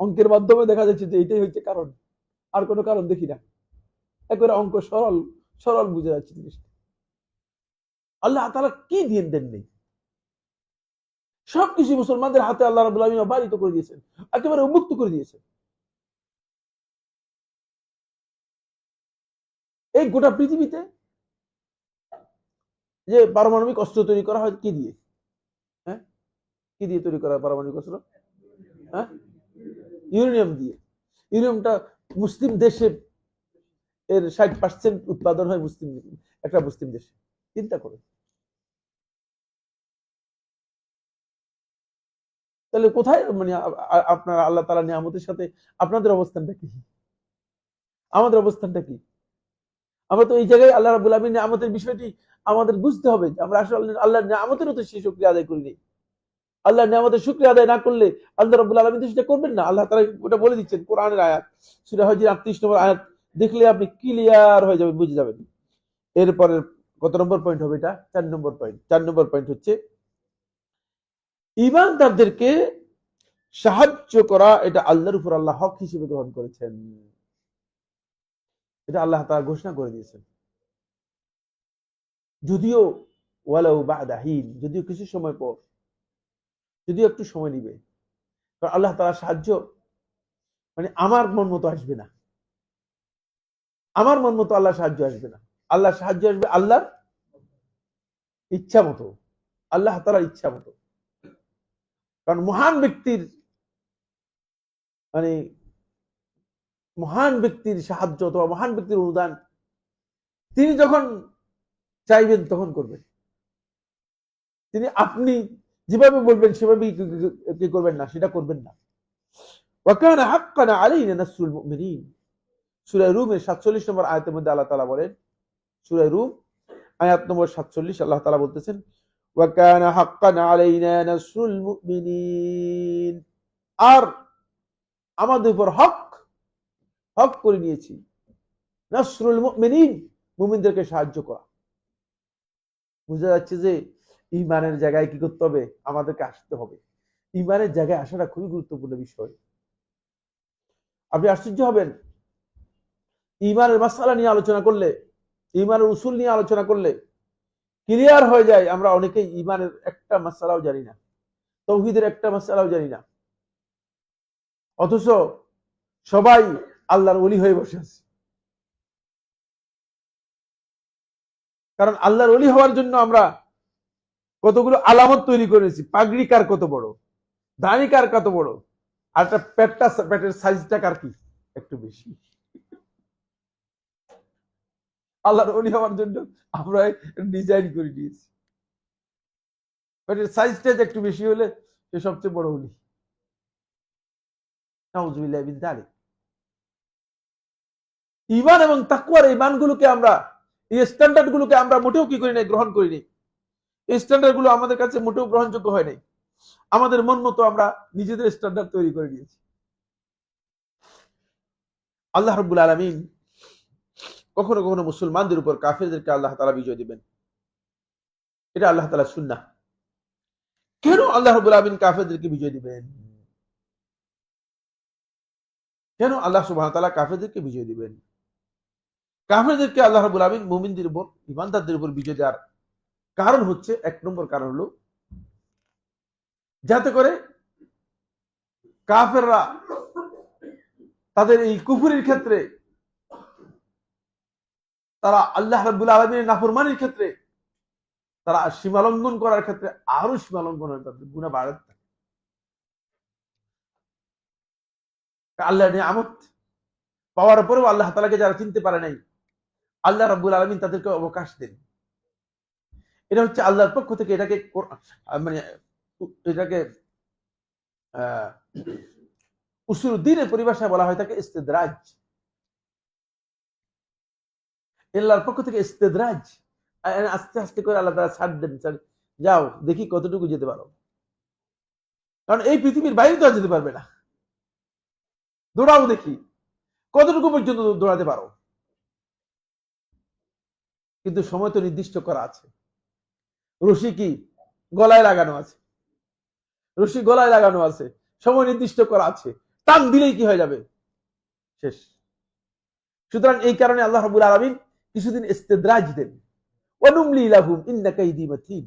অঙ্কের মাধ্যমে দেখা যাচ্ছে যে এটাই হচ্ছে কারণ, আর কোনো কারণ দেখি না। একেবারে অঙ্ক সরল সরল বুঝে যাচ্ছে জিনিসটা। আল্লাহ তাআলা কি দিয়ে দেন নেই, সবকিছু মুসলমানদের হাতে আল্লাহ রাব্বুল আলামিন বারিত করে দিয়েছেন, একেবারে উন্মুক্ত করে দিয়েছেন। এই গোটা পৃথিবীতে যে পারমাণবিক অস্ত্র তৈরি করা হয় কি দিয়ে? হ্যাঁ, কি দিয়ে তৈরি করা হয় পারমাণবিক অস্ত্র? হ্যাঁ, ইউরেনিয়াম দিয়ে। ইউরেনিয়ামটা মুসলিম দেশে এর 60% উৎপাদন হয় মুসলিম, একটা মুসলিম দেশে। চিন্তা করে, তাহলে কোথায় মানে আপনার আল্লাহ তাআলা নিয়ামতের সাথে আপনাদের অবস্থানটা কি, আমাদের অবস্থানটা কি? আমরা তো এই জায়গায় আল্লাহ রাব্বুল আলামিন নিয়ামতের বিষয়টি আমাদের বুঝতে হবে যে আমরা আসলে আল্লাহর নিয়ামতেরও তো সেই শুকরিয়া আদায় করিনি। আল্লাহর নিয়ামতের শুকরিয়া আদায় না করলে আল্লাহ রাব্বুল আলামিন তো সেটা করবেন না। আল্লাহ তাআলা ওটা বলে দিচ্ছেন কোরআনের আয়াত, সূরা হজের 38 নম্বর আয়াত দেখলে আপনি ক্লিয়ার হয়ে যাবেন, বুঝে যাবেন। এরপরে কত নম্বর পয়েন্ট হবে? এটা 4 নম্বর পয়েন্ট। 4 নম্বর পয়েন্ট হচ্ছে ঈমানদারদেরকে সাহায্য করা, এটা আল্লাহর উপর আল্লাহ হক হিসেবে গ্রহণ করেছেন, এটা আল্লাহ তাআলা ঘোষণা করে দিয়েছেন। যদিও ওয়ালাউ বা'দা হিন, যদিও কিছু সময় পর, যদিও একটু সময় নিবে, কারণ আল্লাহ তাআলা সাহায্য মানে আমার মন মতো আসবে না, আমার মন মতো আল্লাহ সাহায্য আসবে না। আল্লাহ সাহায্য আসবে আল্লাহর ইচ্ছা মতো, আল্লাহ তাআলার ইচ্ছা মতো। কারণ মহান ব্যক্তির মানে মহান ব্যক্তির সাহায্য অথবা মহান ব্যক্তির অনুদান তিনি যখন চাইবেন তখন করবেন। তিনি আপনি যেভাবে বলবেন সেভাবে কি করবেন না, সেটা করবেন না। ওয়াকানা হাক্কান আলাইনা নাসরুল মুমিনিন, সূরা রুমের 47 নম্বর আয়াতের মধ্যে আল্লাহ তাআলা বলেন সূরা রূম আয়াত নম্বর 47 আল্লাহ তাআলা বলতেছেন ওয়া কানা হাক্কান আলাইনা নাসরুল মুমিনিন, আর আমাদের উপর হক করে নিয়েছি নাসরুল মুমিনিন, মুমিনদেরকে সাহায্য করা। বোঝা যাচ্ছে যে ঈমানের জায়গায় কি করতে হবে, আমাদেরকে আসতে হবে। ঈমানের জায়গায় আসাটা খুবই গুরুত্বপূর্ণ বিষয়। আপনি আশ্চর্য হবেন, ঈমানের মাসআলা নিয়ে আলোচনা করলে, ঈমানের উসুল নিয়ে আলোচনা করলে ক্লিয়ার হয়ে যায় আমরা অনেকেই ঈমানের একটা মাসআলাও জানি না, তাওহীদের একটা মাসআলাও জানি না, অথচ সবাই আল্লাহর ওলি হয়ে বসে আছে। কারণ আল্লাহর ওলি হওয়ার জন্য আমরা কতগুলো আলামত তৈরি করেছি। পাগড়ি কার কত বড়, দাড়ি কার কত বড়, আর একটা পেটের সাইজটা কার কি একটু বেশি। আল্লাহর ওলি হওয়ার জন্য আমরা ডিজাইন করে দিয়েছি, পেটের সাইজটা একটু বেশি হলে সে সবচেয়ে বড় ওলি। নাউযুবিল্লাহি মিন যালিক। ঈমান এবং তাকওয়ার এই মানগুলোকে আমরা, এই স্ট্যান্ডার্ড গুলোকে আমরা মোটেও কি করি নাই, গ্রহণ করি নাই। এই স্ট্যান্ডার্ড গুলো আমাদের কাছে মোটেও গ্রহণযোগ্য হয় নাই। আমাদের মন মতো আমরা নিজেদের স্ট্যান্ডার্ড তৈরি করে দিয়েছি। আল্লাহ রাব্বুল আলামিন কখনো কখনো মুসলমানদের উপর কাফেরদেরকে আল্লাহ তাআলা বিজয় দিবেন, এটা আল্লাহ তাআলার সুন্নাহ। কেন আল্লাহ রাব্বুল আলামিন কাফেরদেরকে বিজয় দিবেন? কেন আল্লাহ সুবহানাহু ওয়া তাআলা কাফেরদেরকে বিজয় দিবেন? কাফেরদেরকে আল্লাহ রাব্বুল আলামিন মুমিনদের উপর, ঈমানদারদের উপর বিজয় দেওয়ার কারণ হচ্ছে, এক নম্বর কারণ হলো যাতে করে কাফেররা তাদের এই কুফরির ক্ষেত্রে, তারা আল্লাহ রাব্বুল আলামিনের নাফরমানির ক্ষেত্রে, তারা সীমালঙ্ঘন করার ক্ষেত্রে আরো সীমালঙ্ঘন হয়, তাদের গুনাহ বাড়তে থাকে। আল্লাহর নিয়ামত পাওয়ার পরেও আল্লাহ তাআলাকে যারা চিনতে পারে নাই, আল্লাহ রাব্বুল আলামিন তাদেরকে অবকাশ দেন। এটা হচ্ছে আল্লাহর পক্ষ থেকে, এটাকে মানে এটাকে উসুলুদ্দিনের পরিভাষায় বলা হয় থাকে ইস্তেদরাজ। আল্লাহর পক্ষ থেকে ইস্তেদরাজ, আস্তে আস্তে করে আল্লাহ তাআলা ছাড় দেন, যাও দেখি কতটুকু যেতে পারো। কারণ এই পৃথিবীর বাইরে তো আর যেতে পারবে না, দৌড়াও দেখি কতটুকু পর্যন্ত দৌড়াতে পারো। কিন্তু সময় তো নির্দিষ্ট করা আছে। রশি কি গলায় লাগানো আছে, রশি গলায় লাগানো আছে, সময় নির্দিষ্ট করা আছে, টান দিলেই কি হয়ে যাবে, শেষ। সুতরাং এই কারণে আল্লাহ রাব্বুল আলামিন কিছুদিন ইস্তেদরাজ দেন। ওয়ানুমলি লাহুম ইন্না কাইদি মাতিন,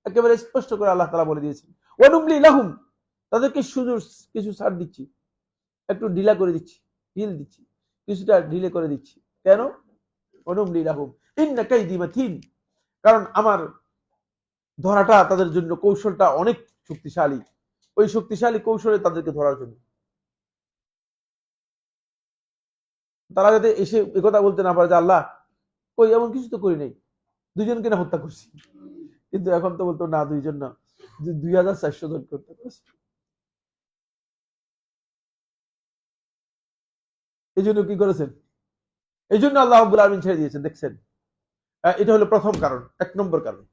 একেবারে স্পষ্ট করে আল্লাহ তাআলা বলে দিয়েছেন, ওয়ানুমলি লাহুম, তাদেরকে কিছু ছাড় দিচ্ছি, একটু ঢিলা করে দিচ্ছি, ঢিল দিচ্ছি, কিছুটা ঢিলে করে দিচ্ছি। কেন? ওয়ানুমলি লাহুম ইন্না কাইদি মাতিন, কারণ আমার ধরাটা তাদের জন্য, কৌশলটা অনেক শক্তিশালী, ওই শক্তিশালী কৌশলে তাদেরকে ধরার জন্য। তারা যাতে এসে একথা বলতে না পারে যে আল্লাহ কই, এমন কিছু তো করি নাই, দুজনকে না হত্যা করছি। কিন্তু এখন তো বলতো না, দুইজন না, 2400 জনকে হত্যা করেছি। এই জন্য কি করেছেন? এই জন্য আল্লাহ রাব্বুল আলামিন ছেড়ে দিয়েছেন। দেখছেন, এটা হলো প্রথম কারণ, এক নম্বর কারণ।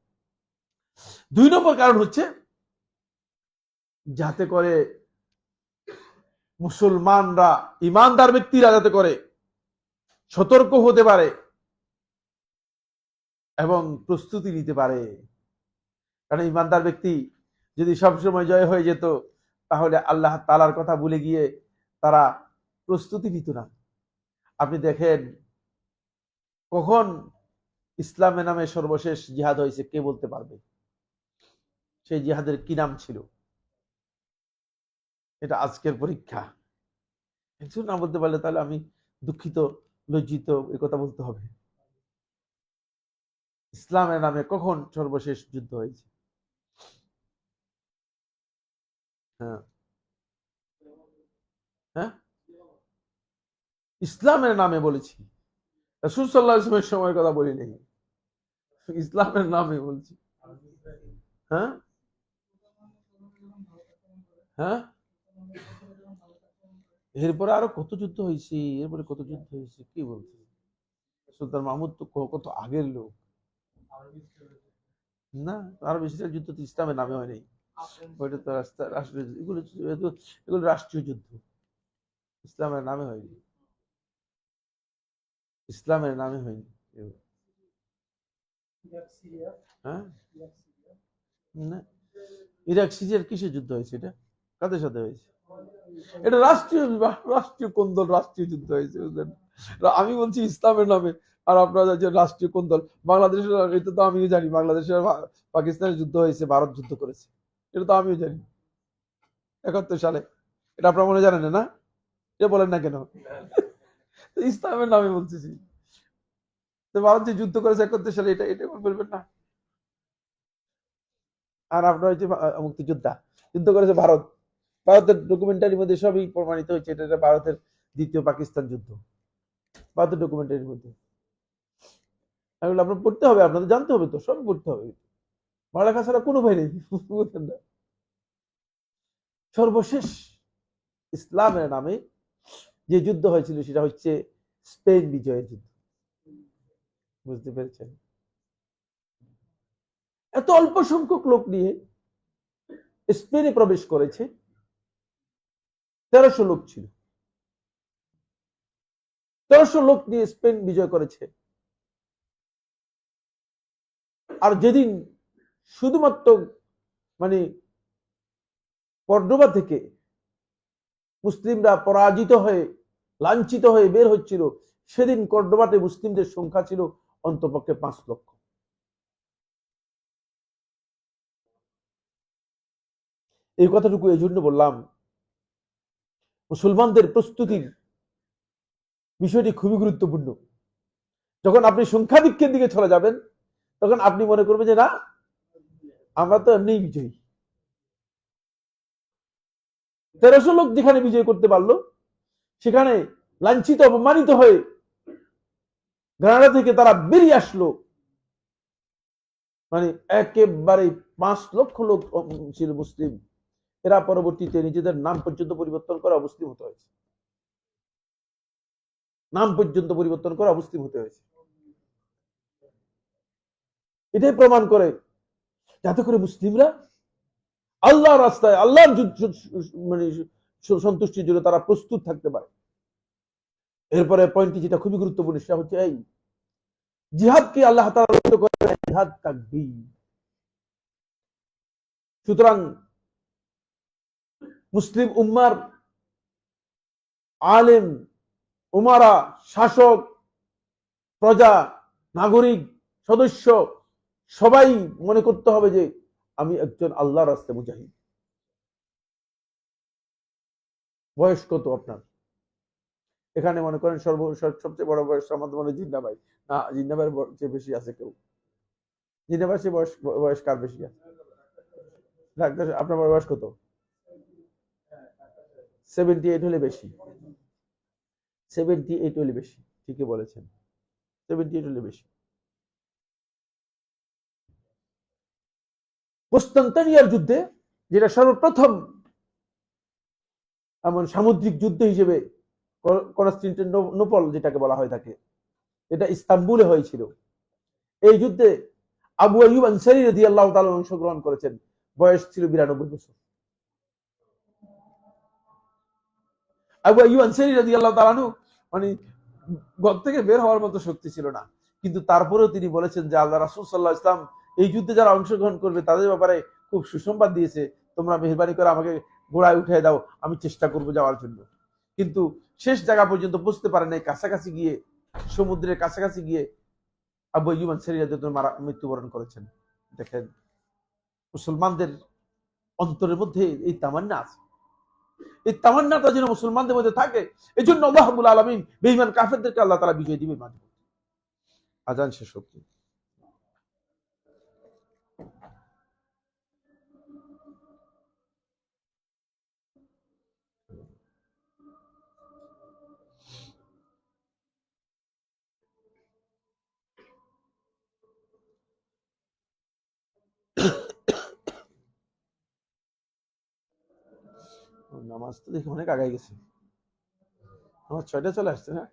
দুই নম্বর কারণ হচ্ছে যাতে করে মুসলমানরা, ইমানদার ব্যক্তিরা যাতে করে সতর্ক হতে পারে এবং প্রস্তুতি নিতে পারে। কারণ ইমানদার ব্যক্তি যদি সবসময় জয় হয়ে যেত, তাহলে আল্লাহ তাআলার কথা ভুলে গিয়ে তারা প্রস্তুতি নিত না। আপনি দেখেন, কখন ইসলামের নামে সর্বশেষ জিহাদ হয়েছে কে বলতে পারবে? সেই জিহাদের কি নাম ছিল? এটা আজকের পরীক্ষা। একজন না বলতে পারলে তাহলে আমি দুঃখিত, লজ্জিত, এ কথা বলতে হবে। ইসলামের নামে কখন সর্বশেষ যুদ্ধ হয়েছে? হ্যাঁ হ্যাঁ, ইসলামের নামে বলেছি, রাসূল সাল্লাল্লাহু আলাইহি ওয়াসাল্লামের সময়ের কথা বলি নাই, ইসলামের নামে বলছি। হ্যাঁ হ্যাঁ, এরপরে আরো কত যুদ্ধ হয়েছে, এরপরে কত যুদ্ধ হয়েছে, কি বলছে? সুলতান মাহমুদ তো কত আগের লোক। না, আরব ইসরায়েল যুদ্ধ তো ইসলামের নামে হয়নি, ওইটা তো রাষ্ট্রীয় এগুলো এগুলো রাষ্ট্রীয় যুদ্ধ, ইসলামের নামে হয়নি, ইসলামের নামে হয়নি। হ্যাঁ, না, ইরাক সিরিয়ার কিসের যুদ্ধ হয়েছে? এটা কাদের সাথে হয়েছে? এটা রাষ্ট্রীয় কোন্দল, রাষ্ট্রীয় যুদ্ধ হয়েছে, বুঝলেন? আমি বলছি ইসলামের নামে, আর আপনারা যে রাষ্ট্রীয় কোন্দল। বাংলাদেশের, এটা তো আমিও জানি, বাংলাদেশের পাকিস্তানের যুদ্ধ হয়েছে, ভারত যুদ্ধ করেছে, এটা তো আমিও জানি 71 সালে। এটা আপনারা মনে জানেন না? এটা বলেন না কেন? ইসলামের নামে বলতেছি, তো ভারত যে যুদ্ধ করেছে 71 সালে, এটা এটা বলবেন না? আর আপনার হচ্ছে মুক্তিযোদ্ধা, যুদ্ধ করেছে ভারত, ভারতের ডকুমেন্টারির মধ্যে সবই প্রমাণিত হয়েছে, এটা ভারতের দ্বিতীয় পাকিস্তান যুদ্ধ, ভারতের ডকুমেন্টারির মধ্যে। এগুলো আপনার পড়তে হবে, আপনাদের জানতে হবে, তো সবই পড়তে হবে, পড়ালেখা ছাড়া কোনো ভয় নেই, বুঝলেন না? সর্বশেষ ইসলামের নামে যে যুদ্ধ হয়েছিল সেটা হচ্ছে স্পেন বিজয়ের যুদ্ধ, বুঝতে পেরেছেন? এত অল্প সংখ্যক লোক নিয়ে স্পেনে প্রবেশ করেছে, 1300 লোক ছিল, 1300 লোক নিয়ে স্পেন বিজয় করেছে। আর যেদিন শুধুমাত্র মানে কর্ডোবা থেকে মুসলিমরা পরাজিত হয়ে, লাঞ্ছিত হয়ে বের হচ্ছিল, সেদিন কর্ডোবাতে মুসলিমদের সংখ্যা ছিল অন্তপক্ষে 5 লক্ষ। এই কথাটুকু এই জন্য বললাম, মুসলমানদের প্রস্তুতির বিষয়টি খুবই গুরুত্বপূর্ণ। যখন আপনি সংখ্যাধিক্যের দিকে চলে যাবেন, তখন আপনি মনে করবেন যে না, আমরা তো এমনি বিজয়ী। 1300 লোক যেখানে বিজয় করতে পারলো, সেখানে লাঞ্ছিত অপমানিত হয়ে গ্রানাডা থেকে তারা বেরিয়ে আসলো, মানে একেবারে 5 লক্ষ লোক ছিল মুসলিম। এরা পরবর্তীতে নিজেদের নাম পর্যন্ত পরিবর্তন করে অমুসলিম হতে হয়েছে, নাম পর্যন্ত পরিবর্তন করে অমুসলিম হতে হয়েছে। এটাই প্রমাণ করে, যাতে করে মুসলিমরা আল্লাহর রাস্তায়, আল্লাহর মানে সন্তুষ্টির জন্য তারা প্রস্তুত থাকতে পারে। এরপরে পয়েন্টটি যেটা খুবই গুরুত্বপূর্ণ, সেটা হচ্ছে এই জিহাদকে আল্লাহ তাআলা করে জিহাদ তাকবীর। সুতরাং মুসলিম উম্মার আলেম, উমারা, শাসক, প্রজা, নাগরিক, সদস্য সবাই মনে করতে হবে যে আমি একজন আল্লাহর রাস্তায় মুজাহিদ। বয়স কত আপনার? এখানে মনে করেন সবচেয়ে বড় বয়স আমাদের মনে জিন্না ভাই, না জিন্না ভাইয়ের চেয়ে বেশি আছে কেউ? জিন্না ভাই বয়স, বয়স কার বেশি আছে? আপনার বয়স কত? 78 হলে বেশি, 78 হলে বেশি, ঠিকই বলেছেন, 78 হলে বেশি। কনস্টান্টিনিয়ার যুদ্ধে, যেটা সর্বপ্রথম এমন সামুদ্রিক যুদ্ধ হিসেবে, কনস্টান্টিনোপল যেটাকে বলা হয় থাকে, এটা ইস্তাম্বুলে হয়েছিল। এই যুদ্ধে আবু আইয়ুব আনসারী রাদিয়াল্লাহু তাআলা অংশগ্রহণ করেছেন, বয়স ছিল 92 বছর। আবু আইয়ুব আনসারী রাদিয়াল্লাহু তাআলা মানে ঘর থেকে বের হওয়ার মতো শক্তি ছিল না, কিন্তু তারপরেও তিনি বলেছেন যে আল্লাহ রাসূল সাল্লাল্লাহু আলাইহি ওয়াসাল্লাম এই যুদ্ধে যারা অংশগ্রহণ করবে তাদের ব্যাপারে খুব সুসংবাদ দিয়েছে, তোমরা মেহেরবানি করে আমাকে ঘোড়ায় উঠিয়ে দাও, আমি চেষ্টা করব যাওয়ার জন্য। কিন্তু শেষ জায়গা পর্যন্ত পৌঁছতে পারে নাই, কাছাকাছি গিয়ে, সমুদ্রের কাছাকাছি গিয়ে আবু আইয়ুব আনসারী রাদিয়াল্লাহু তাআলা মৃত্যুবরণ করেছেন। দেখেন, মুসলমানদের অন্তরের মধ্যে এই তামান্না আছে, এই তামান্নাটা যেন মুসলমানদের মধ্যে থাকে। এই জন্য আল্লাহ রাব্বুল আলামিন বেঈমান কাফেরদেরকে আল্লাহ তাআলা বিজয় দিবে মাঝে। আজান শেষ হচ্ছে। নামাজ তো দেখি অনেক আগায় গেছে, আমার 6টা চলে আসছে না।